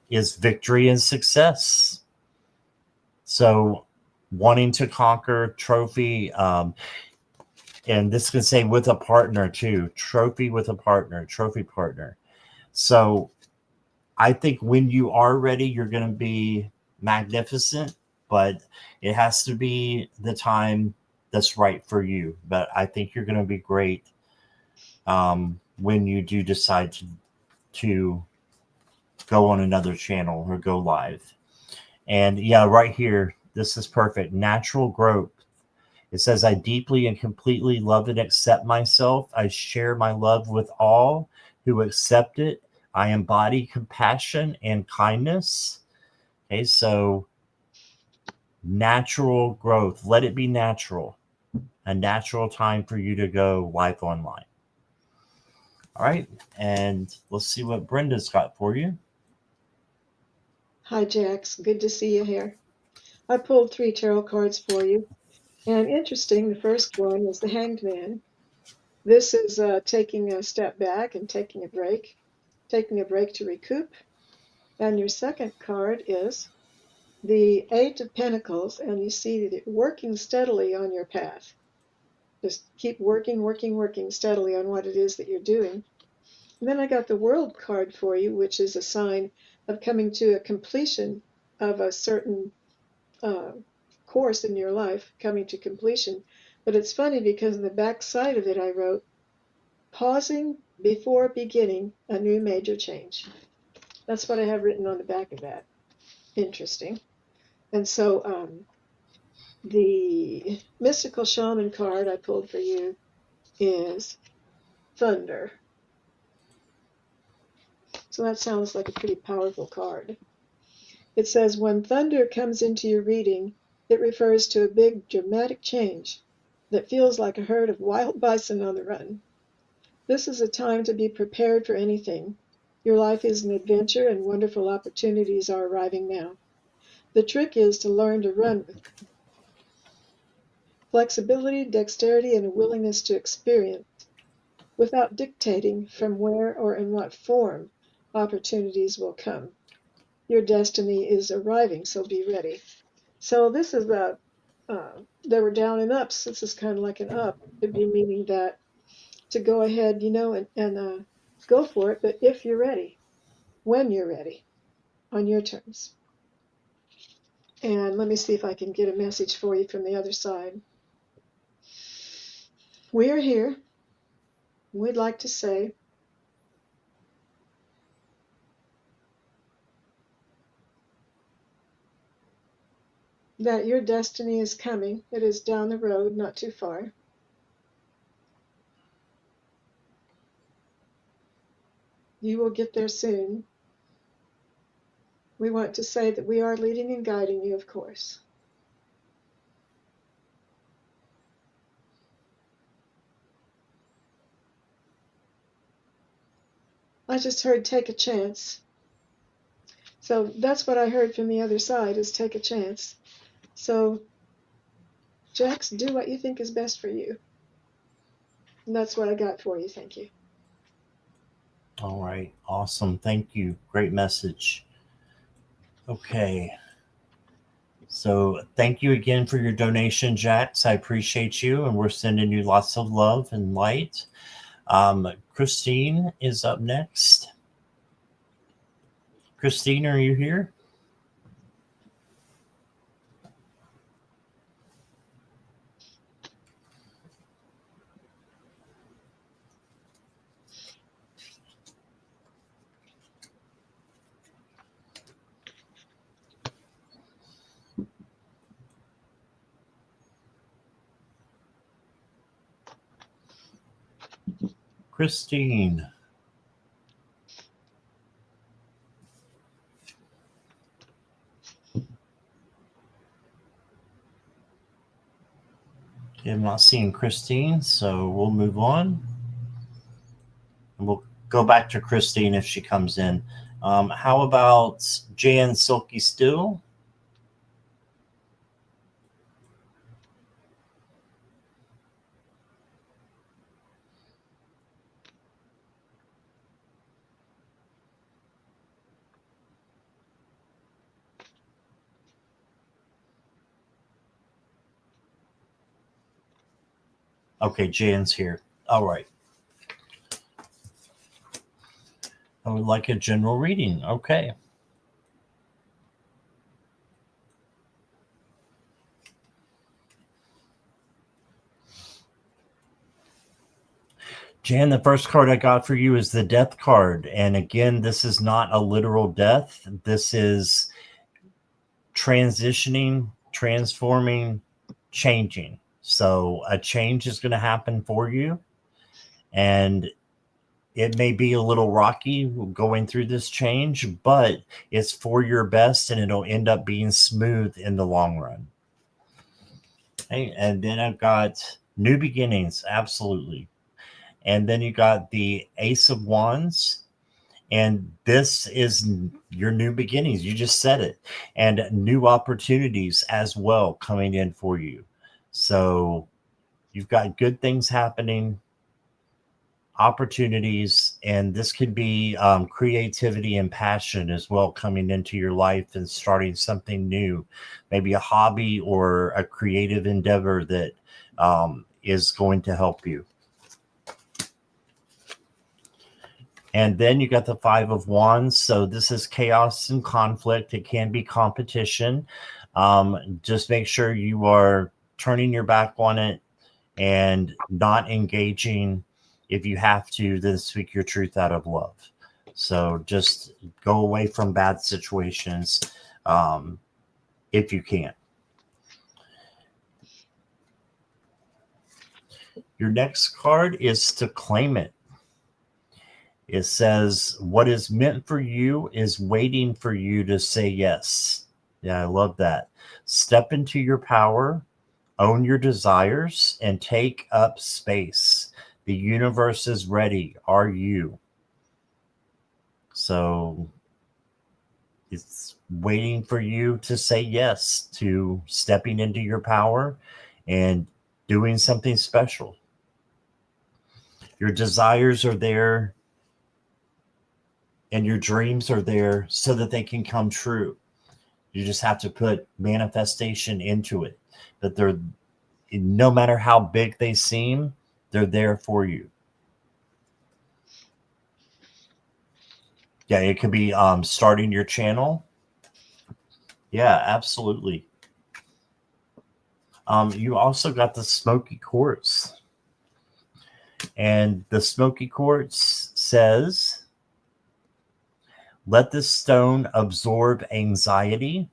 is victory and success. So, wanting to conquer, trophy, and this can say with a partner too. Trophy with a partner, trophy partner. So, I think when you are ready, you're going to be magnificent, but it has to be the time that's right for you. But I think you're going to be great when you do decide to go on another channel or go live. And yeah, right here, this is perfect. Natural growth. It says, I deeply and completely love and accept myself. I share my love with all who accept it. I embody compassion and kindness. Okay, so natural growth. Let it be natural. A natural time for you to go live online. All right, and let's see what Brenda's got for you. Hi, Jax. Good to see you here. I pulled 3 tarot cards for you. And interesting, the first one is the Hanged Man. This is taking a step back and taking a break to recoup. And your second card is the Eight of Pentacles, and you see that you're working steadily on your path. Just keep working, working, working steadily on what it is that you're doing. And then I got the World card for you, which is a sign of coming to a completion of a certain course in your life, coming to completion. But it's funny because in the back side of it, I wrote, pausing before beginning a new major change. That's what I have written on the back of that. Interesting. And so the mystical shaman card I pulled for you is thunder. So that sounds like a pretty powerful card. It says, when thunder comes into your reading, it refers to a big dramatic change that feels like a herd of wild bison on the run. This is a time to be prepared for anything. Your life is an adventure and wonderful opportunities are arriving now. The trick is to learn to run with them. Flexibility, dexterity, and a willingness to experience without dictating from where or in what form opportunities will come. Your destiny is arriving, so be ready. So this is there were down and ups. This is kind of like an up. It'd be meaning that to go ahead, and go for it, but if you're ready, when you're ready, on your terms. And let me see if I can get a message for you from the other side. We are here. We'd like to say, that your destiny is coming. It is down the road, not too far. You will get there soon. We want to say that we are leading and guiding you, of course. I just heard take a chance. So that's what I heard from the other side, is take a chance. So, Jax, do what you think is best for you. And that's what I got for you. Thank you. All right. Awesome. Thank you. Great message. Okay. So thank you again for your donation, Jax. I appreciate you, and we're sending you lots of love and light. Christine is up next. Christine, are you here? Christine. Okay, I'm not seeing Christine, so we'll move on. And we'll go back to Christine if she comes in. How about Jan Silky Still? Okay, Jan's here. All right. I would like a general reading. Okay. Jan, the first card I got for you is the Death card. And again, this is not a literal death. This is transitioning, transforming, changing. So a change is going to happen for you. And it may be a little rocky going through this change, but it's for your best and it'll end up being smooth in the long run. Okay, and then I've got new beginnings, absolutely. And then you got the Ace of Wands. And this is your new beginnings. You just said it. And new opportunities as well coming in for you. So you've got good things happening, opportunities, and this could be creativity and passion as well coming into your life and starting something new, maybe a hobby or a creative endeavor that is going to help you. And then you got the Five of Wands. So this is chaos and conflict. It can be competition. Just make sure you are turning your back on it and not engaging. If you have to, then speak your truth out of love. So just go away from bad situations if you can. Your next card is to claim it. It says, what is meant for you is waiting for you to say yes. Yeah, I love that. Step into your power, own your desires, and take up space. The universe is ready. Are you? So it's waiting for you to say yes to stepping into your power and doing something special. Your desires are there and your dreams are there so that they can come true. You just have to put manifestation into it. But they're, no matter how big they seem, they're there for you. Yeah, it could be starting your channel. Yeah, absolutely. You also got the smoky quartz. And the smoky quartz says, let this stone absorb anxiety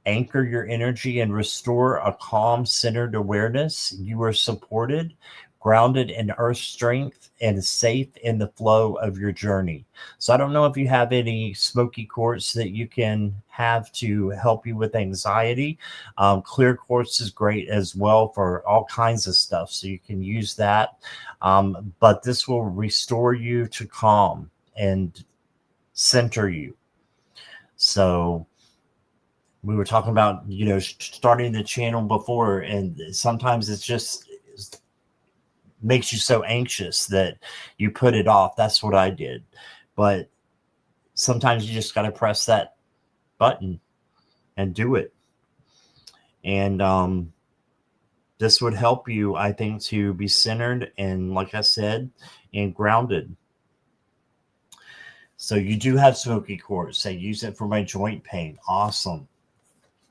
Anchor your energy and restore a calm, centered awareness. You are supported, grounded in earth strength, and safe in the flow of your journey. So I don't know if you have any smoky quartz that you can have to help you with anxiety. Clear quartz is great as well for all kinds of stuff. So you can use that. But this will restore you to calm and center you. So we were talking about, starting the channel before, and sometimes it's just makes you so anxious that you put it off. That's what I did. But sometimes you just got to press that button and do it. And this would help you, I think, to be centered and, like I said, and grounded. So you do have smoky quartz. I use it for my joint pain. Awesome.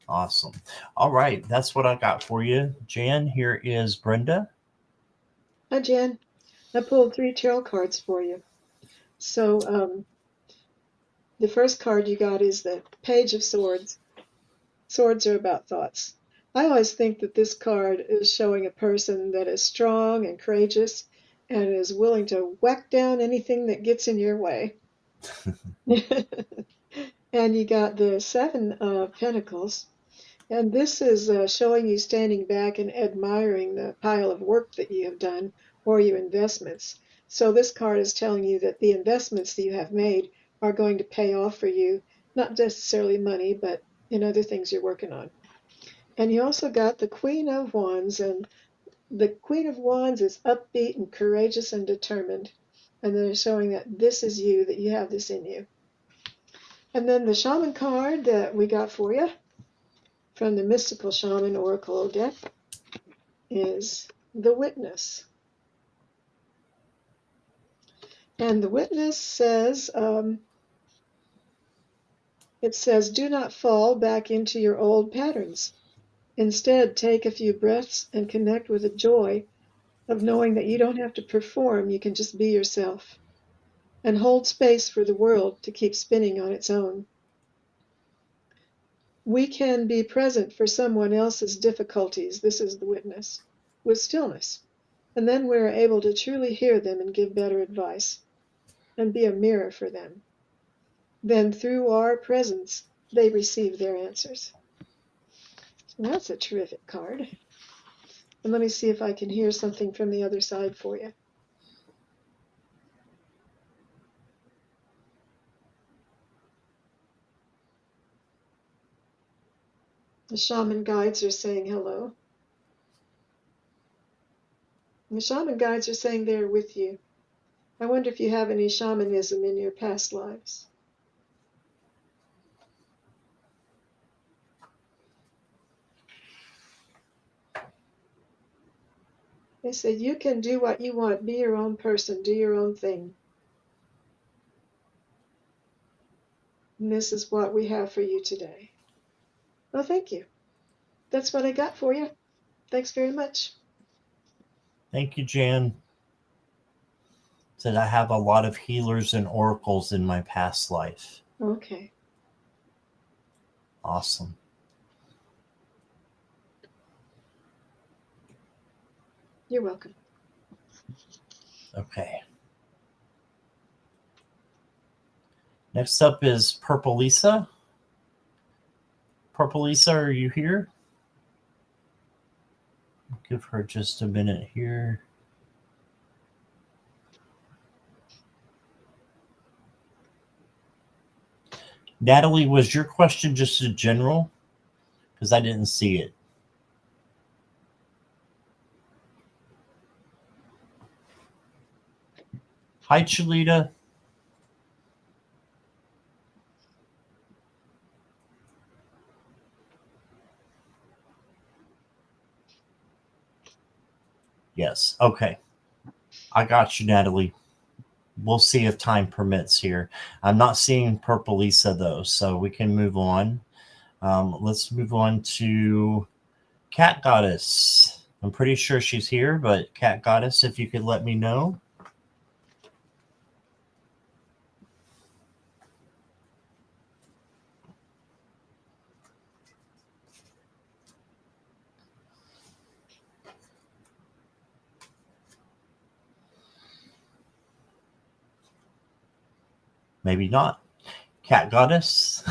Awesome. All right. That's what I got for you. Jan, here is Brenda. Hi, Jan. I pulled 3 tarot cards for you. So the first card you got is the Page of Swords. Swords are about thoughts. I always think that this card is showing a person that is strong and courageous and is willing to whack down anything that gets in your way. And you got the 7 of Pentacles. And this is showing you standing back and admiring the pile of work that you have done or your investments. So this card is telling you that the investments that you have made are going to pay off for you, not necessarily money, but in other things you're working on. And you also got the Queen of Wands, and the Queen of Wands is upbeat and courageous and determined. And they're showing that this is you, that you have this in you. And then the Shaman card that we got for you from the Mystical Shaman Oracle deck is the Witness. And the Witness says, it says, do not fall back into your old patterns. Instead, take a few breaths and connect with the joy of knowing that you don't have to perform, you can just be yourself. And hold space for the world to keep spinning on its own. We can be present for someone else's difficulties, this is the Witness, with stillness. And then we're able to truly hear them and give better advice and be a mirror for them. Then through our presence, they receive their answers. That's a terrific card. And let me see if I can hear something from the other side for you. The shaman guides are saying hello. And the shaman guides are saying they're with you. I wonder if you have any shamanism in your past lives. They said you can do what you want, be your own person, do your own thing. And this is what we have for you today. Well, thank you. That's what I got for you. Thanks very much. Thank you, Jan. Said I have a lot of healers and oracles in my past life. Okay. Awesome. You're welcome. Okay. Next up is Purple Lisa. Purple Lisa, are you here? I'll give her just a minute here. Natalie, was your question just a general? Because I didn't see it. Hi, Chalita. Yes. Okay. I got you, Natalie. We'll see if time permits here. I'm not seeing Purple Lisa, though, so we can move on. Let's move on to Cat Goddess. I'm pretty sure she's here, but Cat Goddess, if you could let me know. Maybe not. Cat goddess.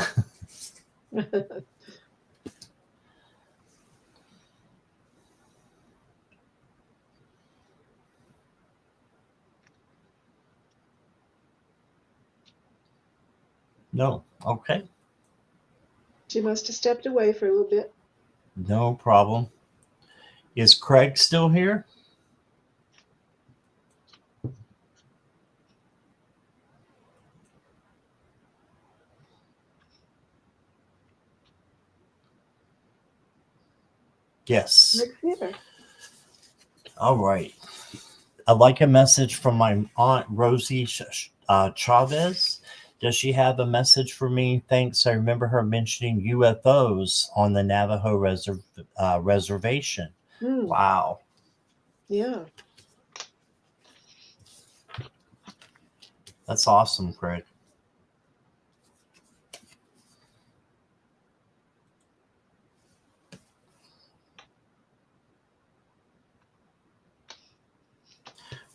No. Okay. She must have stepped away for a little bit. No problem. Is Craig still here? Yes. Rick's here. All right. I'd like a message from my aunt Rosie Chavez. Does she have a message for me? Thanks. I remember her mentioning UFOs on the Navajo reservation. Hmm. Wow. Yeah. That's awesome, Craig.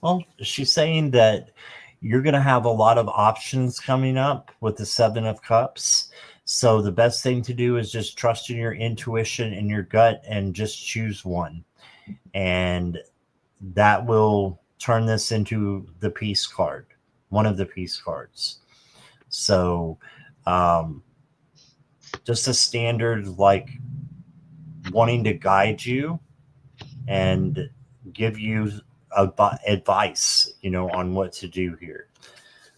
Well, she's saying that you're going to have a lot of options coming up with the Seven of Cups. So the best thing to do is just trust in your intuition and your gut and just choose one. And that will turn this into the peace card, one of the peace cards. So just a standard like wanting to guide you and give you advice, on what to do here.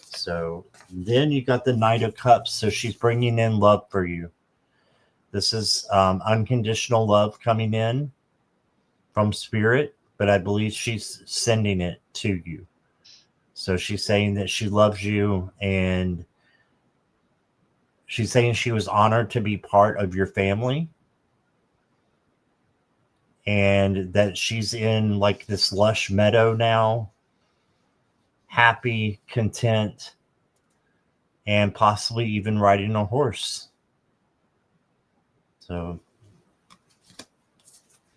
So then you got the Knight of Cups. So she's bringing in love for you. This is unconditional love coming in from spirit, but I believe she's sending it to you. So she's saying that she loves you, and she's saying she was honored to be part of your family, and that she's in like this lush meadow now, happy, content, and possibly even riding a horse. So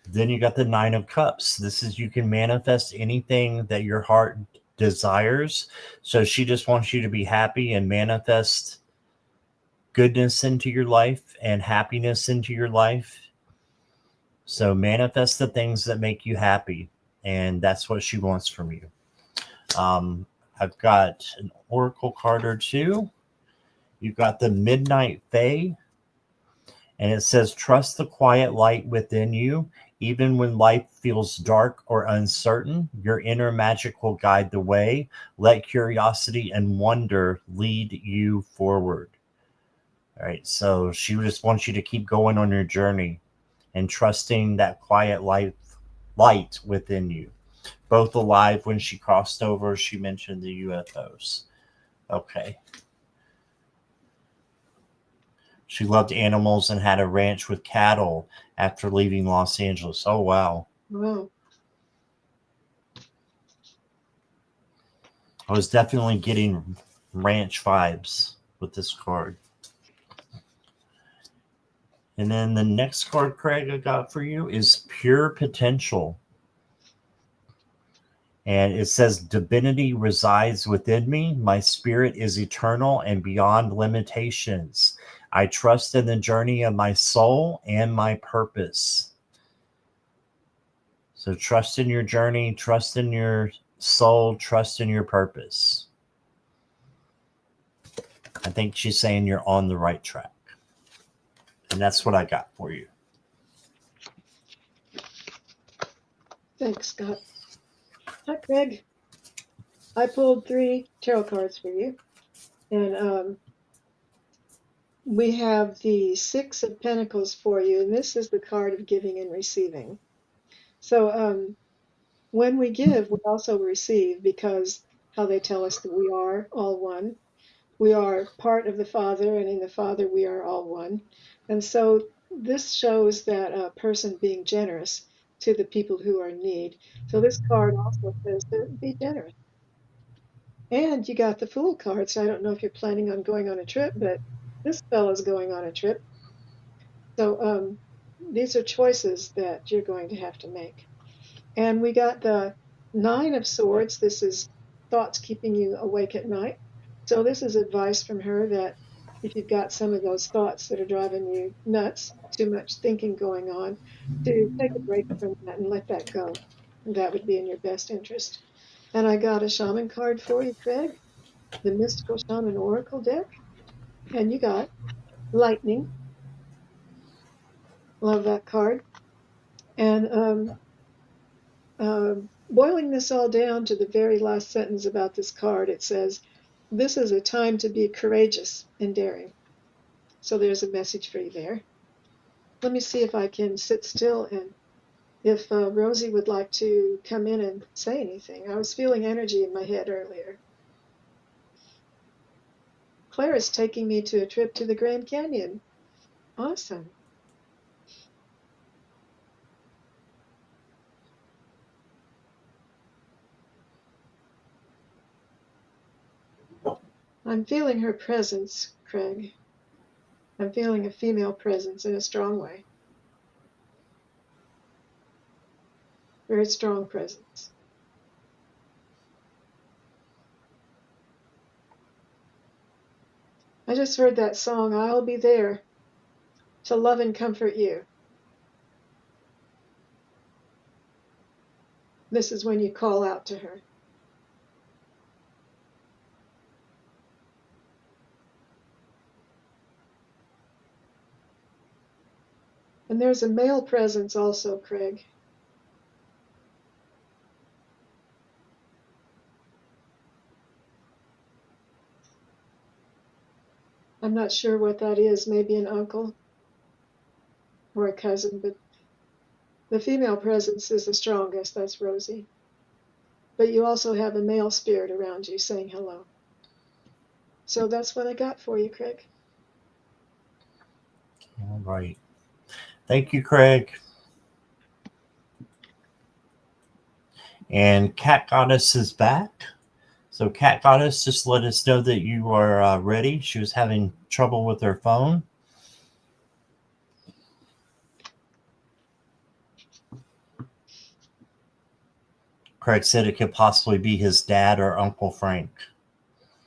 then you got the Nine of Cups. This is you can manifest anything that your heart desires. So she just wants you to be happy and manifest goodness into your life and happiness into your life. So manifest the things that make you happy. And that's what she wants from you. Um, I've got an oracle card or two. You've got the Midnight Fae, and it says, trust the quiet light within you. Even when life feels dark or uncertain, your inner magic will guide the way. Let curiosity and wonder lead you forward. All right, so she just wants you to keep going on your journey and trusting that quiet light within you. Both alive when she crossed over, she mentioned the UFOs. Okay. She loved animals and had a ranch with cattle after leaving Los Angeles. Oh, wow. Wow. I was definitely getting ranch vibes with this card. And then the next card, Craig, I got for you is Pure Potential. And it says, divinity resides within me. My spirit is eternal and beyond limitations. I trust in the journey of my soul and my purpose. So trust in your journey, trust in your soul, trust in your purpose. I think she's saying you're on the right track. And that's what I got for you. Thanks, Scott. Hi, Craig. I pulled 3 tarot cards for you. And we have the Six of Pentacles for you. And this is the card of giving and receiving. So when we give, we also receive, because how they tell us that we are all one. We are part of the Father, and in the Father we are all one. And so this shows that a person being generous to the people who are in need. So this card also says to be generous. And you got the Fool card, so I don't know if you're planning on going on a trip, but this fellow's going on a trip. So these are choices that you're going to have to make. And we got the Nine of Swords. This is thoughts keeping you awake at night. So this is advice from her that if you've got some of those thoughts that are driving you nuts, too much thinking going on, to take a break from that and let that go. That would be in your best interest. And I got a shaman card for you, Craig, the Mystical Shaman Oracle deck. And you got lightning. Love that card. And boiling this all down to the very last sentence about this card, it says, "This is a time to be courageous and daring." So there's a message for you there. Let me see if I can sit still and if Rosie would like to come in and say anything. I was feeling energy in my head earlier. Claire is taking me to a trip to the Grand Canyon. Awesome. I'm feeling her presence, Craig. I'm feeling a female presence in a strong way. Very strong presence. I just heard that song, "I'll Be There to Love and Comfort You." This is when you call out to her. And there's a male presence also, Craig. I'm not sure what that is, maybe an uncle or a cousin, but the female presence is the strongest. That's Rosie. But you also have a male spirit around you saying hello. So that's what I got for you, Craig. All right. Thank you, Craig. And Cat Goddess is back. So Cat Goddess just let us know that you are ready. She was having trouble with her phone. Craig said it could possibly be his dad or Uncle Frank.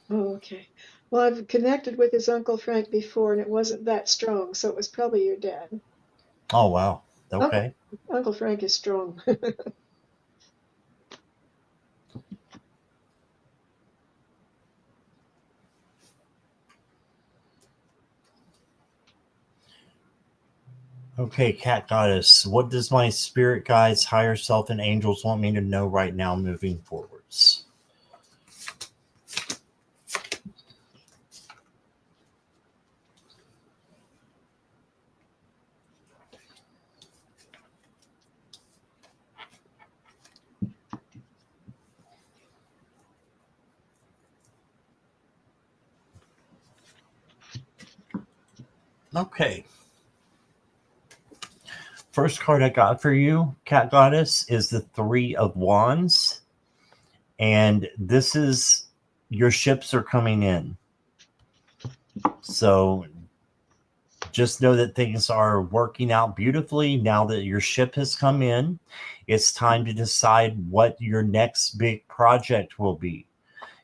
Oh, okay. Well, I've connected with his Uncle Frank before, and it wasn't that strong, so it was probably your dad. Oh, wow. Uncle, Okay. Uncle Frank is strong. Okay, Cat Goddess. What does my spirit guides, higher self, and angels want me to know right now moving forwards? Okay. First card I got for you, Cat Goddess, is the Three of Wands. And this is your ships are coming in. So just know that things are working out beautifully now that your ship has come in. It's time to decide what your next big project will be.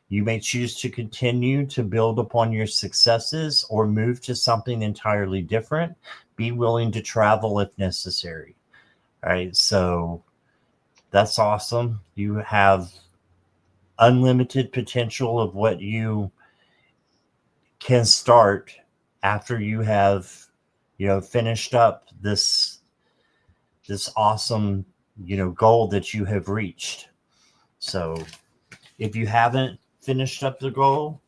You may choose to continue to build upon your successes or move to something entirely different. Be willing to travel if necessary. All right, so that's awesome. You have unlimited potential of what you can start after you have, finished up this awesome, goal that you have reached. So if you haven't finished up the goal,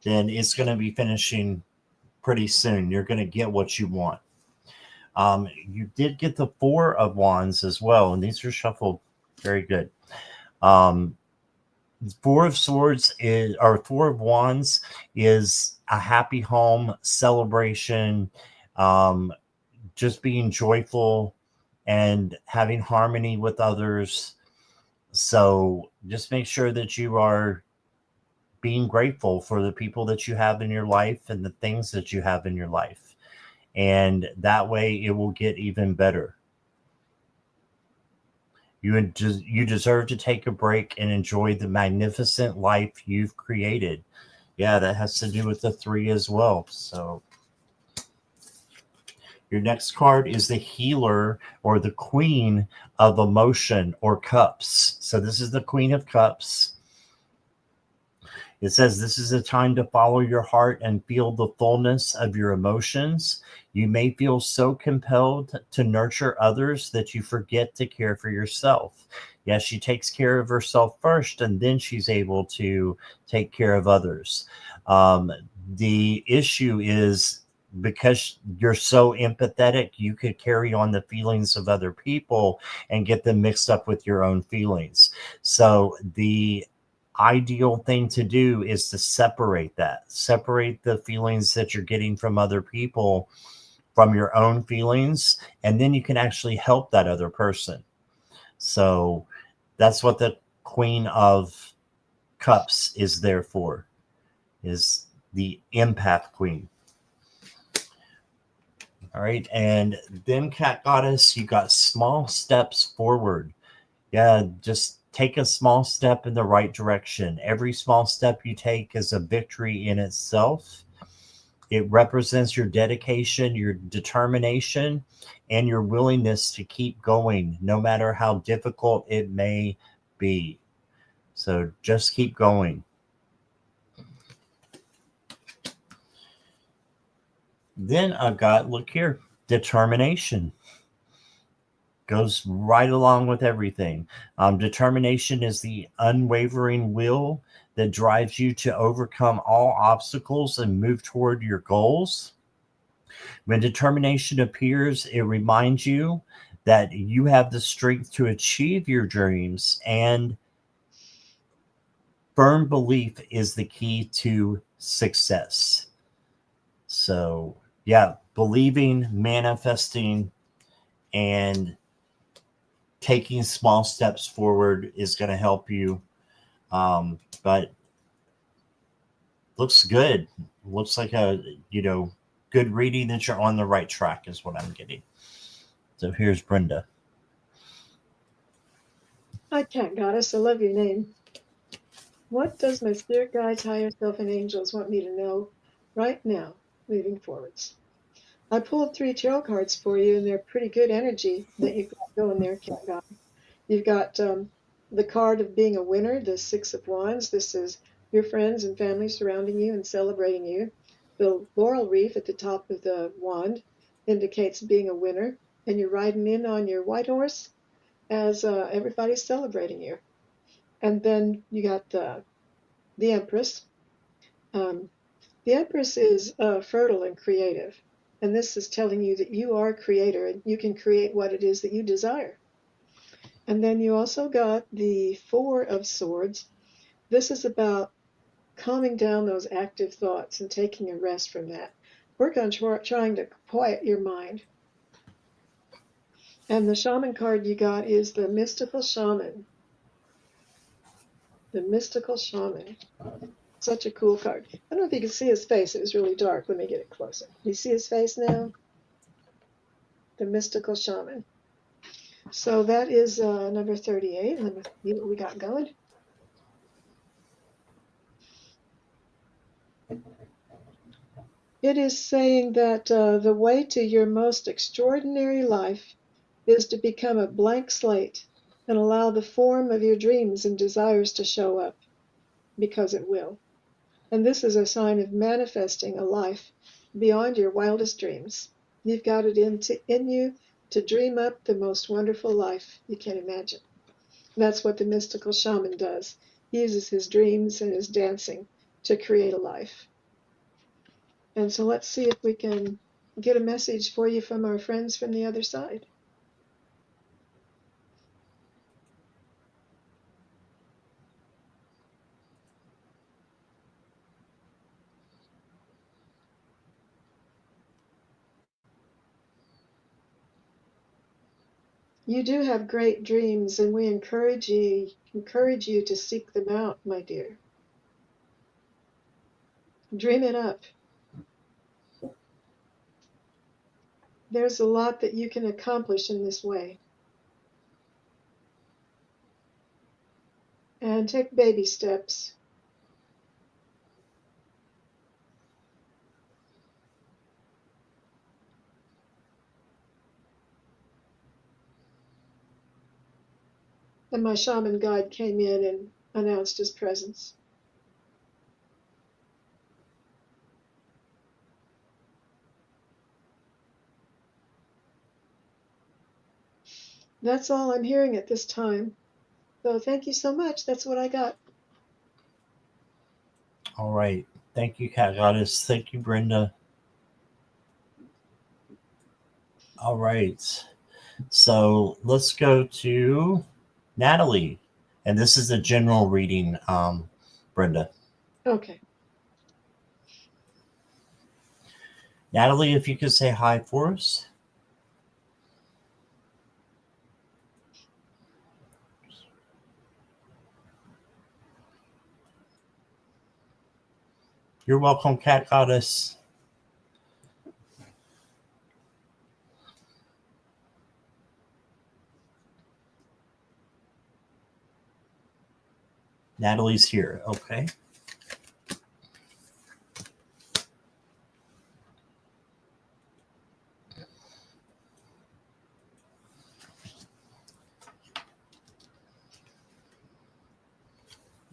then it's going to be finishing pretty soon. You're going to get what you want. You did get the Four of Wands as well, and these are shuffled very good. Four of Swords is, or Four of Wands is a happy home celebration, just being joyful and having harmony with others. So just make sure that you are being grateful for the people that you have in your life and the things that you have in your life. And that way it will get even better. You deserve to take a break and enjoy the magnificent life you've created. Yeah, that has to do with the 3 as well. So your next card is the healer or the queen of emotion or cups. So this is the queen of cups. It says this is a time to follow your heart and feel the fullness of your emotions. You may feel so compelled to nurture others that you forget to care for yourself. Yes, she takes care of herself first, and then she's able to take care of others. Um, the issue is because you're so empathetic, you could carry on the feelings of other people and get them mixed up with your own feelings. So the ideal thing to do is to separate the feelings that you're getting from other people from your own feelings, and then you can actually help that other person. So that's what the queen of cups is there for, is the empath queen. All right, and then cat goddess, you got small steps forward. Yeah, just take a small step in the right direction. Every small step you take is a victory in itself. It represents your dedication, your determination, and your willingness to keep going, no matter how difficult it may be. So just keep going. Then I got, look here, determination goes right along with everything. Determination is the unwavering will that drives you to overcome all obstacles and move toward your goals. When determination appears, it reminds you that you have the strength to achieve your dreams, and firm belief is the key to success. So, yeah, believing, manifesting, and taking small steps forward is going to help you. But looks good. Looks like a, good reading that you're on the right track is what I'm getting. So here's Brenda. Hi, Cat Goddess. I love your name. What does my spirit guides, higher self, and angels want me to know right now, moving forwards? I pulled 3 tarot cards for you, and they're pretty good energy that you've got going there, Cat Goddess. You've got the card of being a winner, the 6 of Wands. This is your friends and family surrounding you and celebrating you. The laurel wreath at the top of the wand indicates being a winner, and you're riding in on your white horse as everybody's celebrating you. And then you got the Empress. Um, the Empress is fertile and creative, and this is telling you that you are a creator and you can create what it is that you desire. And then you also got the 4 of Swords. This is about calming down those active thoughts and taking a rest from that. Work on trying to quiet your mind. And the Shaman card you got is the Mystical Shaman. The Mystical Shaman. Such a cool card. I don't know if you can see his face. It was really dark. Let me get it closer. Do you see his face now? The Mystical Shaman. So that is number 38. Let me see what we got going. It is saying that the way to your most extraordinary life is to become a blank slate and allow the form of your dreams and desires to show up, because it will. And this is a sign of manifesting a life beyond your wildest dreams. You've got it in you to dream up the most wonderful life you can imagine. That's what the mystical shaman does. He uses his dreams and his dancing to create a life. And so let's see if we can get a message for you from our friends from the other side. You do have great dreams, and we encourage you to seek them out, my dear. Dream it up. There's a lot that you can accomplish in this way. And take baby steps. And my shaman guide came in and announced his presence. That's all I'm hearing at this time. So thank you so much. That's what I got. All right. Thank you, Cat Goddess. Thank you, Brenda. All right. So let's go to Natalie. And this is a general reading, Brenda. Okay. Natalie, if you could say hi for us. You're welcome, Cat Goddess. Natalie's here. Okay.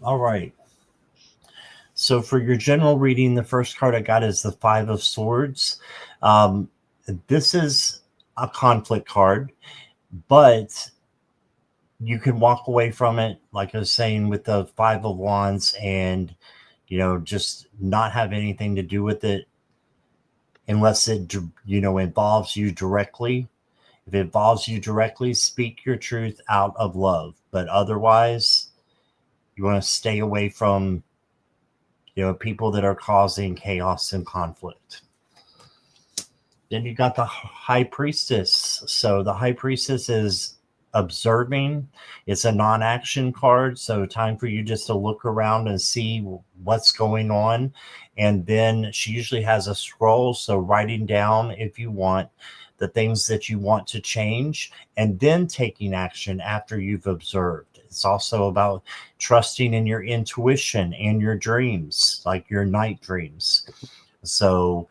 All right. So for your general reading, the first card I got is the Five of Swords. Um, this is a conflict card, but you can walk away from it, like I was saying, with the Five of Wands, and just not have anything to do with it unless it involves you directly. If it involves you directly, speak your truth out of love, but otherwise you want to stay away from people that are causing chaos and conflict. Then you got the High Priestess. So the High Priestess is observing. It's a non-action card, so time for you just to look around and see what's going on. And then she usually has a scroll, so writing down, if you want, the things that you want to change, and then taking action after you've observed. It's also about trusting in your intuition and your dreams, like your night dreams. So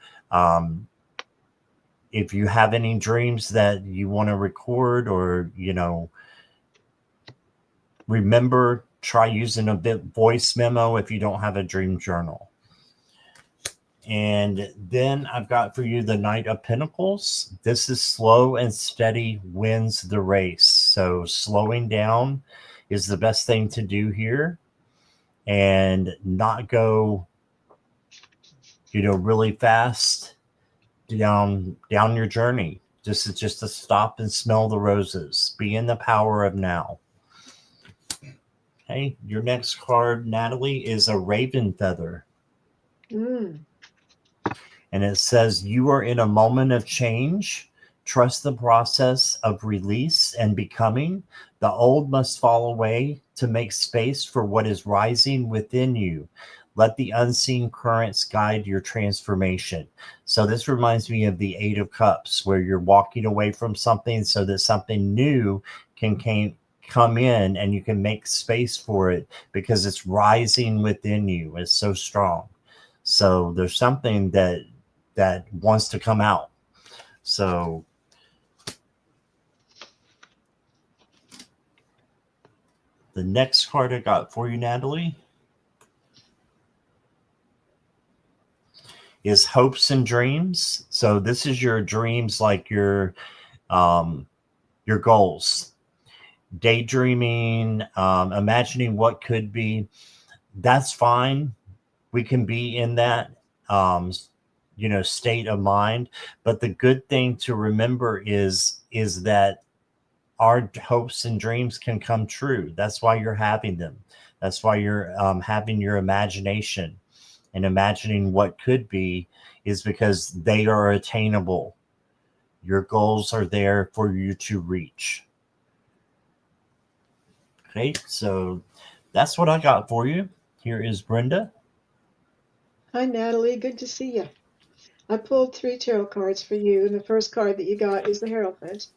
if you have any dreams that you want to record or remember, try using a bit voice memo if you don't have a dream journal. And then I've got for you the Knight of Pentacles. This is slow and steady wins the race. So slowing down is the best thing to do here, and not go really fast down your journey. This is just to stop and smell the roses. Be in the power of now. Okay, your next card, Natalie, is a raven feather. Mm. And it says, you are in a moment of change. Trust the process of release and becoming. The old must fall away to make space for what is rising within you. Let the unseen currents guide your transformation. So this reminds me of the Eight of Cups, where you're walking away from something so that something new can come in and you can make space for it because it's rising within you. It's so strong. So there's something that wants to come out. So the next card I got for you, Natalie, is Hopes and Dreams. So this is your dreams, like your goals, daydreaming, imagining what could be. That's fine. We can be in that state of mind, but the good thing to remember is that our hopes and dreams can come true. That's why you're having them. That's why you're having your imagination and imagining what could be, is because they are attainable. Your goals are there for you to reach. Okay, so that's what I got for you. Here is Brenda. Hi, Natalie. Good to see you. I pulled 3 tarot cards for you, and the first card that you got is the Hierophant.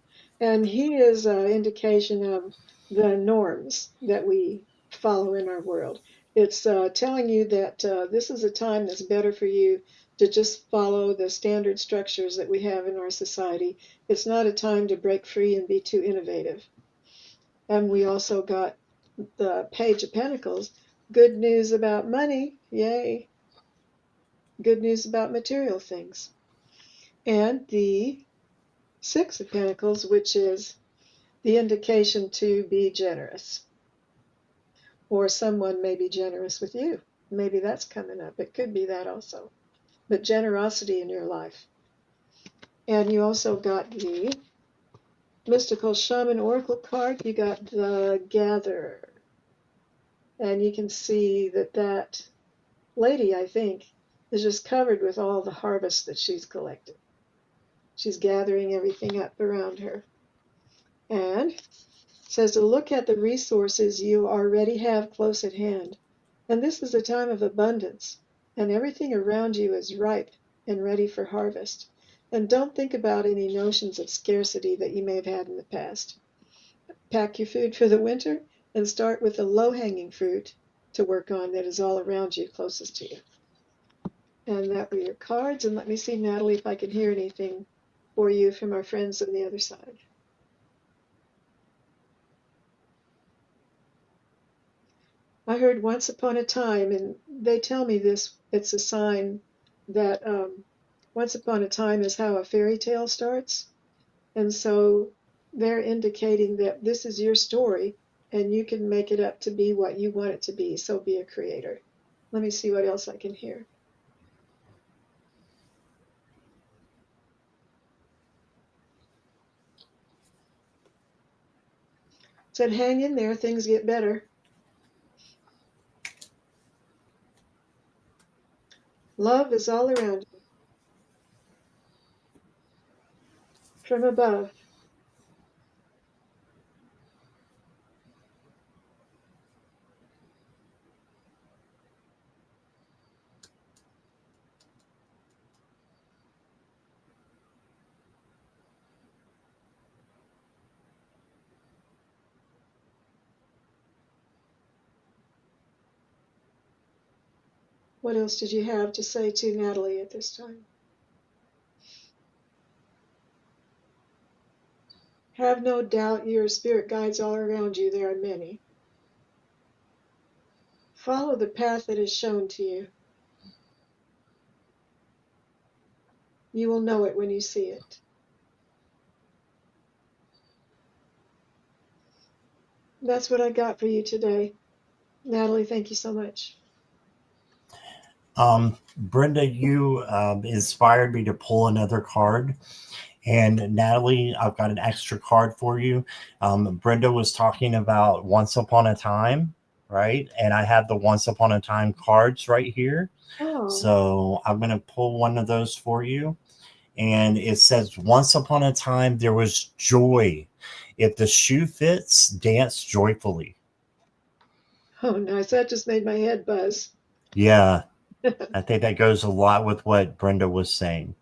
And he is an indication of the norms that we follow in our world. It's telling you that this is a time that's better for you to just follow the standard structures that we have in our society. It's not a time to break free and be too innovative. And we also got the Page of Pentacles. Good news about money. Yay. Good news about material things. And the Six of Pentacles, which is the indication to be generous. Or someone may be generous with you. Maybe that's coming up. It could be that also. But generosity in your life. And you also got the Mystical Shaman Oracle card. You got the Gatherer. And you can see that that lady, I think, is just covered with all the harvest that she's collected. She's gathering everything up around her. And it says to look at the resources you already have close at hand. And this is a time of abundance, and everything around you is ripe and ready for harvest. And don't think about any notions of scarcity that you may have had in the past. Pack your food for the winter and start with the low-hanging fruit to work on that is all around you, closest to you. And that were your cards. And let me see, Natalie, if I can hear anything for you from our friends on the other side. I heard once upon a time, and they tell me this, it's a sign that once upon a time is how a fairy tale starts. And so they're indicating that this is your story and you can make it up to be what you want it to be. So be a creator. Let me see what else I can hear. Said, hang in there, things get better. Love is all around you. From above. What else did you have to say to Natalie at this time? Have no doubt your spirit guides all around you. There are many. Follow the path that is shown to you. You will know it when you see it. That's what I got for you today. Natalie, thank you so much. Brenda, you inspired me to pull another card. And Natalie, I've got an extra card for you. Brenda was talking about Once Upon a Time, right? And I have the Once Upon a Time cards right here. Oh. So I'm going to pull one of those for you. And it says, Once upon a time, there was joy. If the shoe fits, dance joyfully. Oh, nice. That just made my head buzz. Yeah. I think that goes a lot with what Brenda was saying.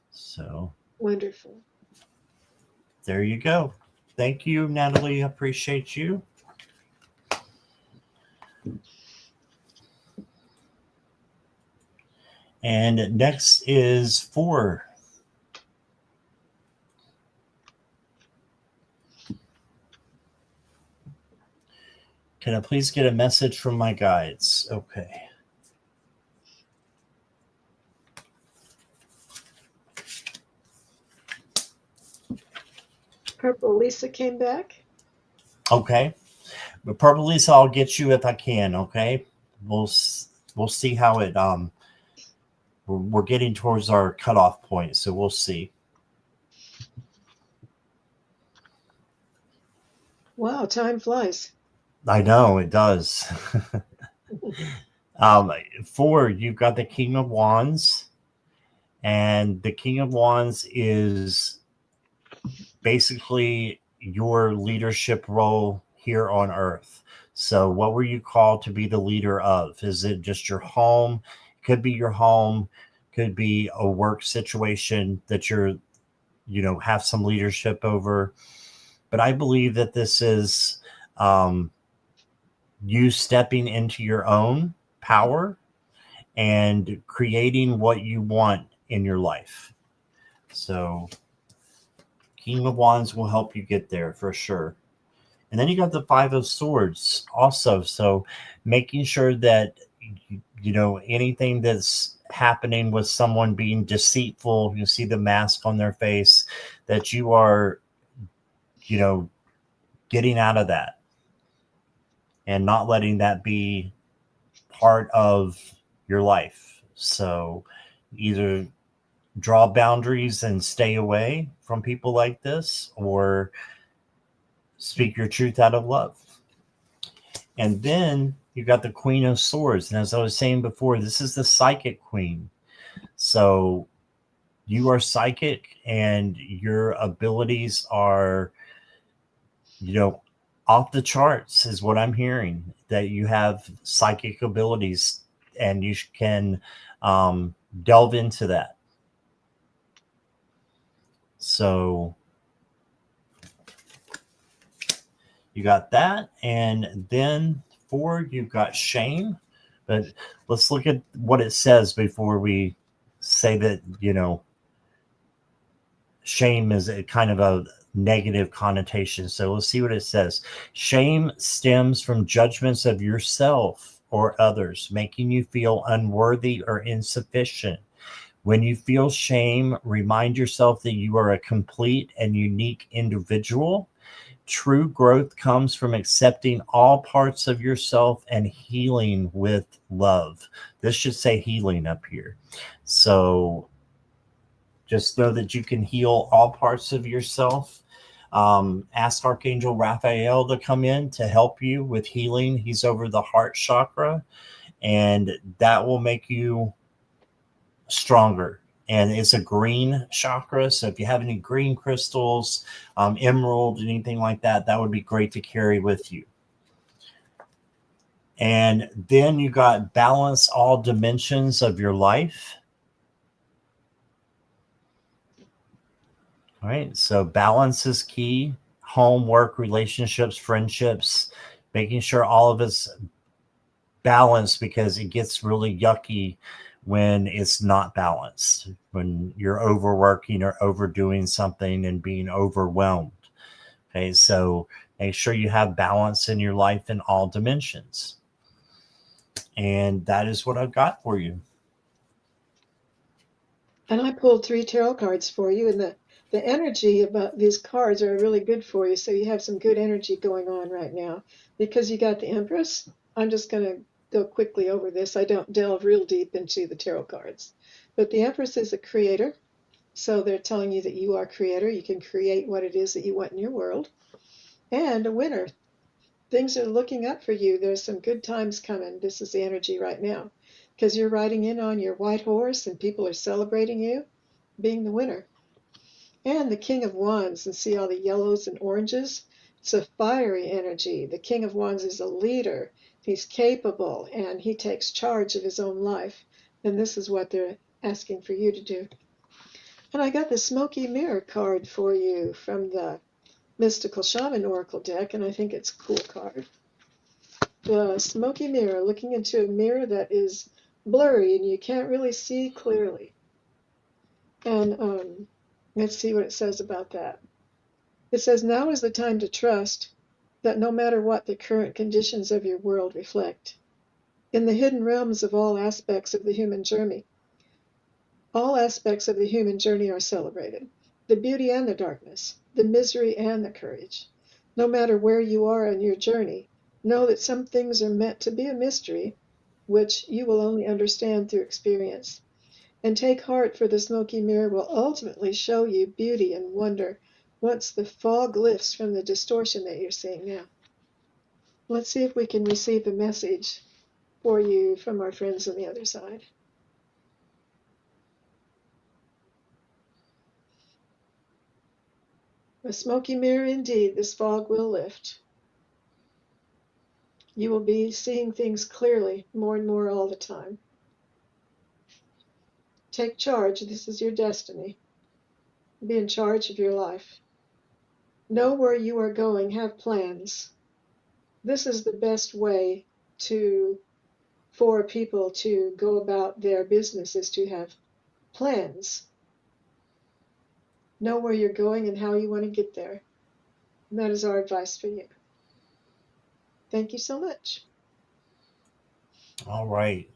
So wonderful. There you go. Thank you, Natalie. Appreciate you. And next is 4. Can I please get a message from my guides? Okay. Purple Lisa came back. Okay. But Purple Lisa, I'll get you if I can, okay? We'll see how it we're getting towards our cutoff point, so we'll see. Wow, time flies. I know it does. 4, you've got the King of Wands, and the King of Wands is basically your leadership role here on Earth. So, what were you called to be the leader of? Is it just your home? Could be your home, could be a work situation that you're, have some leadership over. But I believe that this is you stepping into your own power and creating what you want in your life. So King of Wands will help you get there for sure. And then you got the Five of Swords also. So making sure that, anything that's happening with someone being deceitful, you see the mask on their face, that you are, you know, getting out of that and not letting that be part of your life. So either draw boundaries and stay away from people like this, or speak your truth out of love. And then you got the Queen of Swords. And as I was saying before, this is the psychic queen. So you are psychic and your abilities are, you know, off the charts, is what I'm hearing. That you have psychic abilities and you can delve into that. So you got that. And then 4, you've got shame. But let's look at what it says before we say that, shame is a kind of a negative connotation. So let's see what it says. Shame stems from judgments of yourself or others, making you feel unworthy or insufficient. When you feel shame, remind yourself that you are a complete and unique individual. True growth comes from accepting all parts of yourself and healing with love. This should say healing up here. So just know that you can heal all parts of yourself. Ask Archangel Raphael to come in to help you with healing. He's over the heart chakra, and that will make you stronger. And it's a green chakra. So if you have any green crystals, emerald, anything like that, that would be great to carry with you. And then you got balance all dimensions of your life. All right. So balance is key. Home, work, relationships, friendships, making sure all of it's balanced, because it gets really yucky when it's not balanced, when you're overworking or overdoing something and being overwhelmed. Okay. So make sure you have balance in your life in all dimensions. And that is what I've got for you. And I pulled 3 tarot cards for you, and the energy about these cards are really good for you. So you have some good energy going on right now because you got the Empress. I'm just going to go quickly over this. I don't delve real deep into the tarot cards, but the Empress is a creator. So they're telling you that you are creator. You can create what it is that you want in your world. And a winner. Things are looking up for you. There's some good times coming. This is the energy right now because you're riding in on your white horse and people are celebrating you being the winner. And the King of Wands, and see all the yellows and oranges? It's a fiery energy. The King of Wands is a leader. He's capable and he takes charge of his own life. And this is what they're asking for you to do. And I got the Smoky Mirror card for you from the Mystical Shaman Oracle deck, and I think it's a cool card. The Smoky Mirror, looking into a mirror that is blurry and you can't really see clearly. And let's see what it says about that. It says, now is the time to trust that no matter what the current conditions of your world reflect, in the hidden realms of all aspects of the human journey, all aspects of the human journey are celebrated. The beauty and the darkness, the misery and the courage. No matter where you are on your journey, know that some things are meant to be a mystery, which you will only understand through experience. And take heart, for the smoky mirror will ultimately show you beauty and wonder once the fog lifts from the distortion that you're seeing now. Let's see if we can receive a message for you from our friends on the other side. A smoky mirror indeed, this fog will lift. You will be seeing things clearly more and more all the time. Take charge, this is your destiny. Be in charge of your life. Know where you are going, have plans. This is the best way for people to go about their business, is to have plans. Know where you're going and how you want to get there. And that is our advice for you. Thank you so much. All right.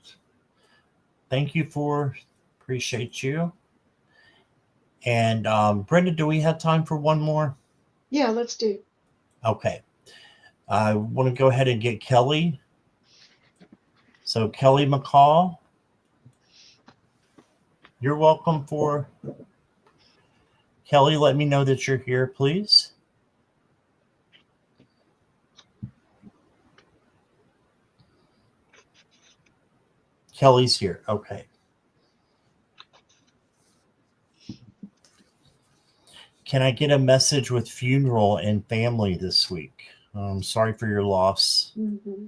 Thank you for appreciate you. And Brenda, do we have time for one more? Yeah, let's do. Okay. I want to go ahead and get Kelly. So Kelly McCall, you're welcome for Kelly. Let me know that you're here, please. Kelly's here. Okay. Can I get a message with funeral and family this week? Sorry for your loss. Mm-hmm.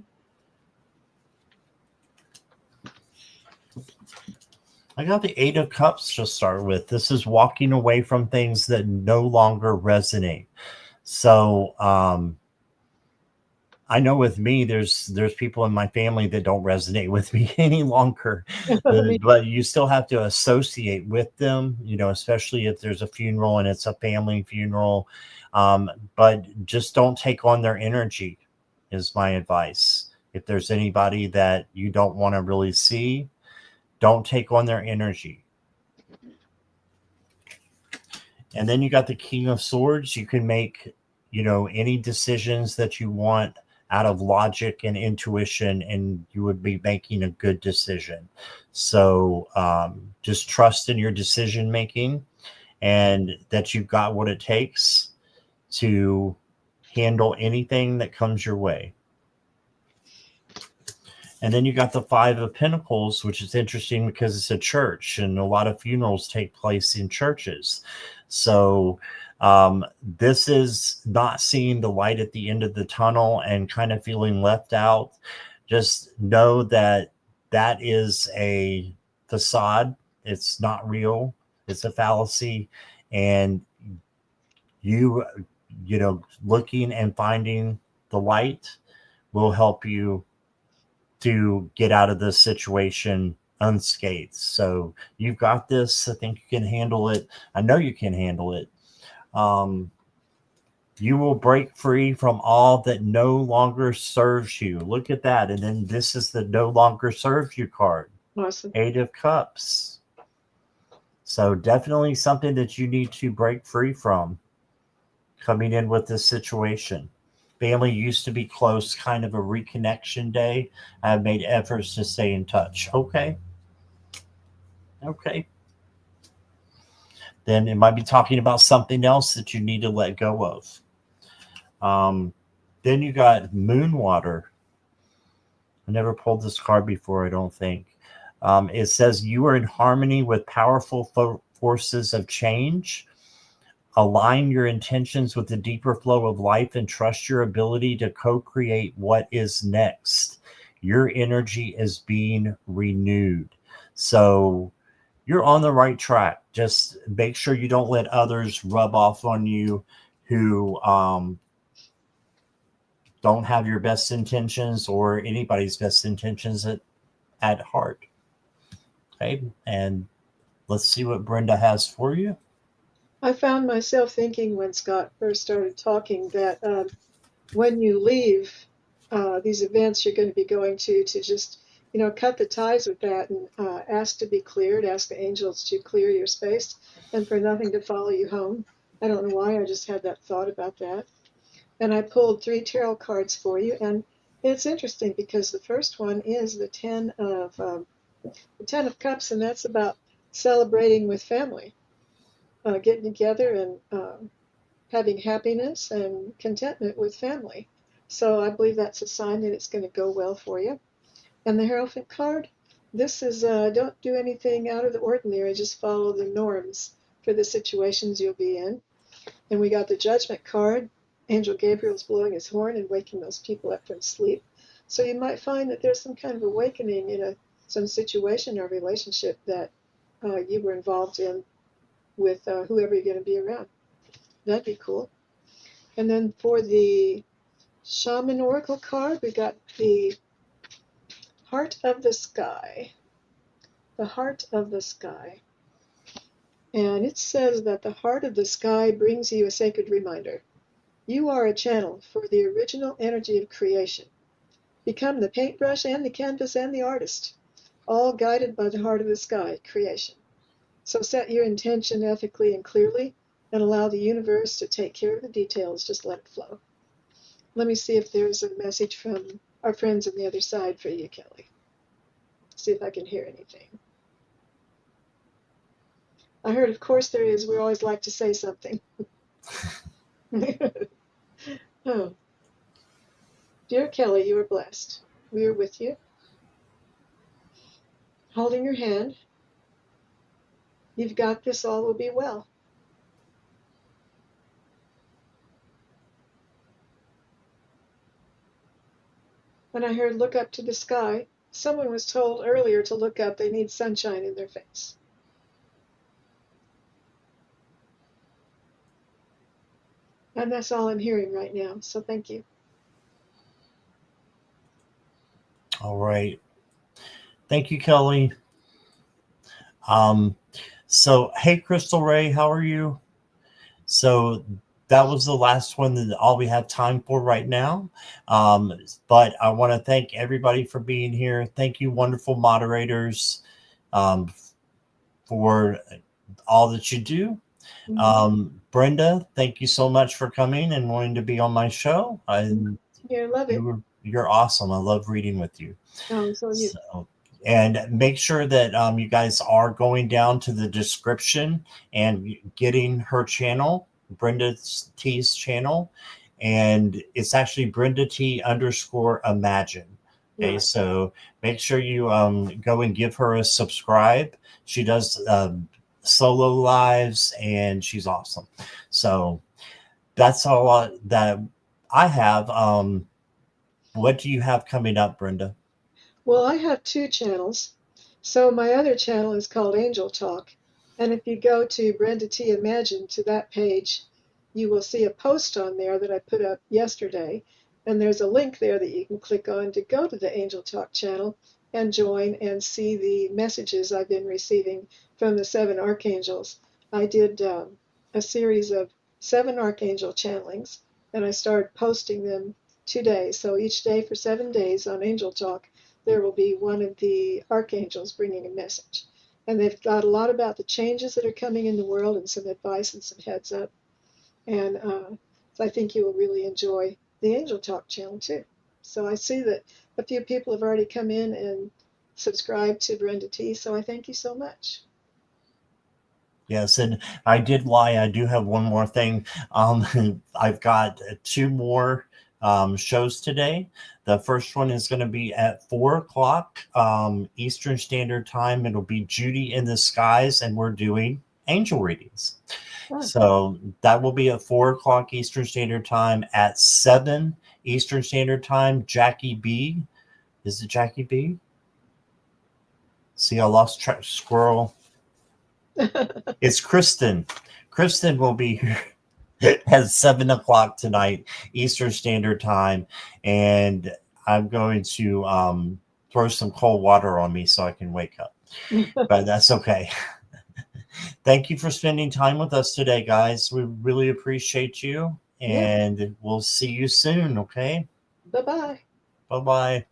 I got the Eight of Cups to start with. This is walking away from things that no longer resonate. So I know with me, there's people in my family that don't resonate with me any longer, but you still have to associate with them, especially if there's a funeral and it's a family funeral. But just don't take on their energy, is my advice. If there's anybody that you don't want to really see, don't take on their energy. And then you got the King of Swords. You can make, any decisions that you want out of logic and intuition, and you would be making a good decision. So just trust in your decision making and that you've got what it takes to handle anything that comes your way. And then you got the Five of Pentacles, which is interesting because it's a church and a lot of funerals take place in churches. So this is not seeing the light at the end of the tunnel and kind of feeling left out. Just know that that is a facade. It's not real. It's a fallacy. And you, looking and finding the light will help you to get out of this situation unscathed. So you've got this. I think you can handle it. I know you can handle it. You will break free from all that no longer serves you. Look at that. And then this is the no longer serves you card. Awesome. Eight of Cups. So definitely something that you need to break free from coming in with this situation. Family used to be close, kind of a reconnection day. I've made efforts to stay in touch. Okay. Okay. Then it might be talking about something else that you need to let go of. Then you got Moon Water. I never pulled this card before, I don't think. It says you are in harmony with powerful forces of change. Align your intentions with the deeper flow of life and trust your ability to co-create what is next. Your energy is being renewed. So you're on the right track. Just make sure you don't let others rub off on you who don't have your best intentions or anybody's best intentions at heart. Okay. And let's see what Brenda has for you. I found myself thinking when Scott first started talking that when you leave these events you're going to be going to just, cut the ties with that and ask to be cleared, ask the angels to clear your space and for nothing to follow you home. I don't know why, I just had that thought about that. And I pulled 3 tarot cards for you, and it's interesting because the first one is the Ten of Cups, and that's about celebrating with family, getting together and having happiness and contentment with family. So I believe that's a sign that it's going to go well for you. And the Hierophant card, this is don't do anything out of the ordinary, just follow the norms for the situations you'll be in. And we got the Judgment card. Angel Gabriel's blowing his horn and waking those people up from sleep. So you might find that there's some kind of awakening in some situation or relationship that you were involved in with whoever you're going to be around. That'd be cool. And then for the Shaman Oracle card, we got the Heart of the Sky. The Heart of the Sky. And it says that the Heart of the Sky brings you a sacred reminder. You are a channel for the original energy of creation. Become the paintbrush and the canvas and the artist, all guided by the heart of the sky, creation. So set your intention ethically and clearly and allow the universe to take care of the details. Just let it flow. Let me see if there's a message from our friends on the other side for you, Kelly. See if I can hear anything. I heard, of course there is. We always like to say something. Oh, dear Kelly, you are blessed. We are with you, holding your hand. You've got this. All will be well. And I heard, look up to the sky. Someone was told earlier to look up. They need sunshine in their face. And that's all I'm hearing right now. So thank you. All right. Thank you, Kelly. So, hey, Crystal Ray, how are you? So that was the last one, that all we have time for right now. But I want to thank everybody for being here. Thank you, wonderful moderators, for all that you do. Brenda, thank you so much for coming and wanting to be on my show. Yeah, love it. You're awesome. I love reading with you. Oh, so you. And make sure that you guys are going down to the description and getting her channel, Brenda T's channel. And it's actually Brenda T _imagine. Okay, Right. so make sure you go and give her a subscribe. She does solo lives and she's awesome. So that's all that I have. What do you have coming up, Brenda? Well, I have two channels. So my other channel is called Angel Talk. And if you go to Brenda T Imagine to that page, you will see a post on there that I put up yesterday. And there's a link there that you can click on to go to the Angel Talk channel and join and see the messages I've been receiving from the 7 archangels. I did a series of 7 archangel channelings, and I started posting them today. So each day for 7 days on Angel Talk, there will be one of the archangels bringing a message. And they've got a lot about the changes that are coming in the world and some advice and some heads up. And so I think you will really enjoy the Angel Talk channel too. So I see that a few people have already come in and subscribed to Brenda T. So I thank you so much. Yes, and I did lie. I do have one more thing. I've got 2 more shows today. The first one is going to be at 4 o'clock Eastern Standard Time. It'll be Judy in the Skies, and we're doing angel readings. Oh. So that will be at 4 o'clock Eastern Standard Time. At 7 Eastern Standard Time, Jackie B. Is it Jackie B? See, I lost track. Squirrel. It's Kristen. Kristen will be here at 7 o'clock tonight, Eastern Standard Time. And I'm going to throw some cold water on me so I can wake up. But that's okay. Thank you for spending time with us today, guys. We really appreciate you. And we'll see you soon, okay? Bye-bye. Bye-bye.